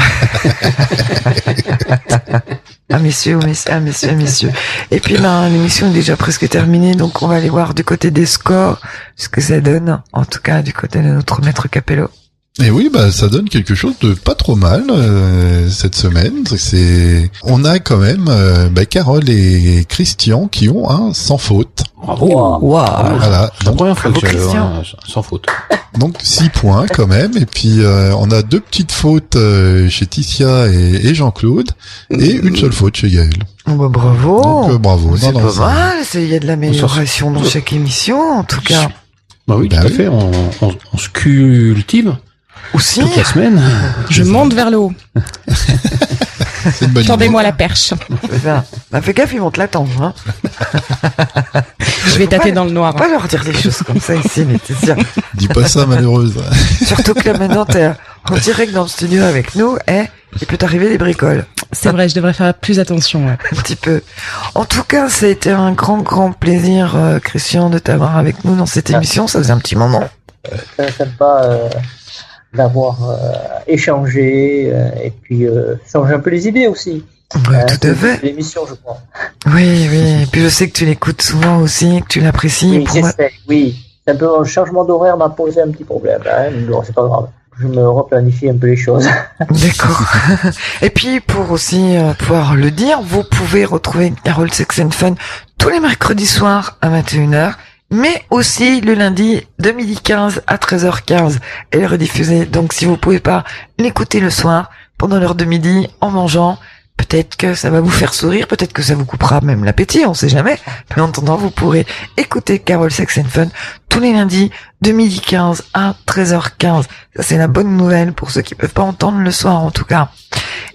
Speaker 1: Messieurs. Et puis, l'émission est déjà presque terminée, donc on va aller voir du côté des scores, ce que ça donne, en tout cas, du côté de notre maître Capello.
Speaker 4: Et oui, ça donne quelque chose de pas trop mal cette semaine. On a quand même Carole et Christian qui ont un sans faute.
Speaker 3: Bravo.
Speaker 1: Wow.
Speaker 4: Voilà.
Speaker 3: C'est la première fois que j'ai sans faute.
Speaker 4: Donc 6 points quand même. Et puis on a 2 petites fautes chez Ticia et Jean-Claude et une seule faute chez Gaël.
Speaker 1: Bah, bravo.
Speaker 4: Donc bravo.
Speaker 1: C'est pas mal. Il y a de l'amélioration dans chaque émission, en tout cas.
Speaker 3: Bah oui, tout à fait. On se cultive.
Speaker 1: Aussi.
Speaker 3: Toute la semaine.
Speaker 2: Je monte vers le haut.
Speaker 4: C'est une bonne idée.
Speaker 2: Tendez-moi la perche.
Speaker 1: C'est ça. Bah, fais gaffe, ils vont te l'attendre, hein.
Speaker 2: Je vais tâter dans le noir.
Speaker 1: Faut pas leur dire des choses comme ça ici, mais t'es sûr.
Speaker 4: Dis pas ça, malheureuse.
Speaker 1: Surtout que là, maintenant, t'es en direct dans le studio avec nous, il peut t'arriver des bricoles.
Speaker 2: C'est vrai, je devrais faire plus attention. Ouais.
Speaker 1: Un petit peu. En tout cas, ça a été un grand plaisir, Christian, de t'avoir avec nous dans cette émission. Ça faisait un petit moment.
Speaker 5: Très sympa d'avoir échangé et puis changer un peu les idées aussi.
Speaker 1: Ouais, tout à fait.
Speaker 5: L'émission, je crois.
Speaker 1: Oui. Et puis je sais que tu l'écoutes souvent aussi, que tu l'apprécies.
Speaker 5: Oui, j'essaie. Oui. C'est un peu un changement d'horaire m'a posé un petit problème. Hein. Bon, c'est pas grave. Je me replanifie un peu les choses.
Speaker 1: D'accord. Et puis pour aussi pouvoir le dire, vous pouvez retrouver Carole Sex and Fun tous les mercredis soirs à 21h, mais aussi le lundi de 12h15 à 13h15. Elle est rediffusée. Donc si vous pouvez pas l'écouter le soir pendant l'heure de midi en mangeant, peut-être que ça va vous faire sourire, peut-être que ça vous coupera même l'appétit, on sait jamais. Mais en attendant, vous pourrez écouter Carole Sex and Fun tous les lundis de 12h15 à 13h15. Ça, c'est la bonne nouvelle pour ceux qui peuvent pas entendre le soir, en tout cas.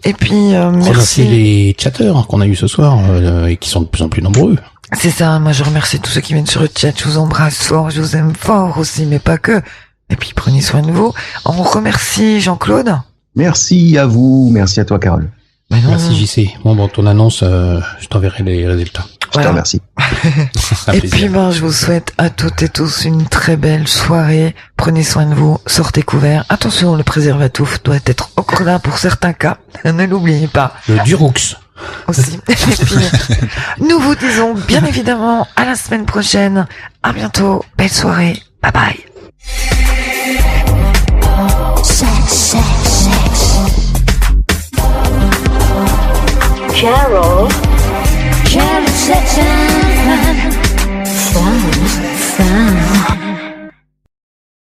Speaker 1: Et puis, merci
Speaker 3: les chatteurs qu'on a eu ce soir et qui sont de plus en plus nombreux.
Speaker 1: C'est ça, moi je remercie tous ceux qui viennent sur le chat, je vous embrasse fort, je vous aime fort aussi, mais pas que. Et puis prenez soin de vous. On remercie Jean-Claude.
Speaker 6: Merci à vous, merci à toi, Carole.
Speaker 3: Merci JC. Bon, ton annonce, je t'enverrai les résultats.
Speaker 6: Je te remercie.
Speaker 1: Et puis je vous souhaite à toutes et tous une très belle soirée. Prenez soin de vous, sortez couverts. Attention, le préservatif doit être encore là pour certains cas. Ne l'oubliez pas.
Speaker 3: Le Duroux.
Speaker 1: Aussi. Et puis, nous vous disons bien évidemment à la semaine prochaine. À bientôt. Belle soirée. Bye bye.
Speaker 8: Carole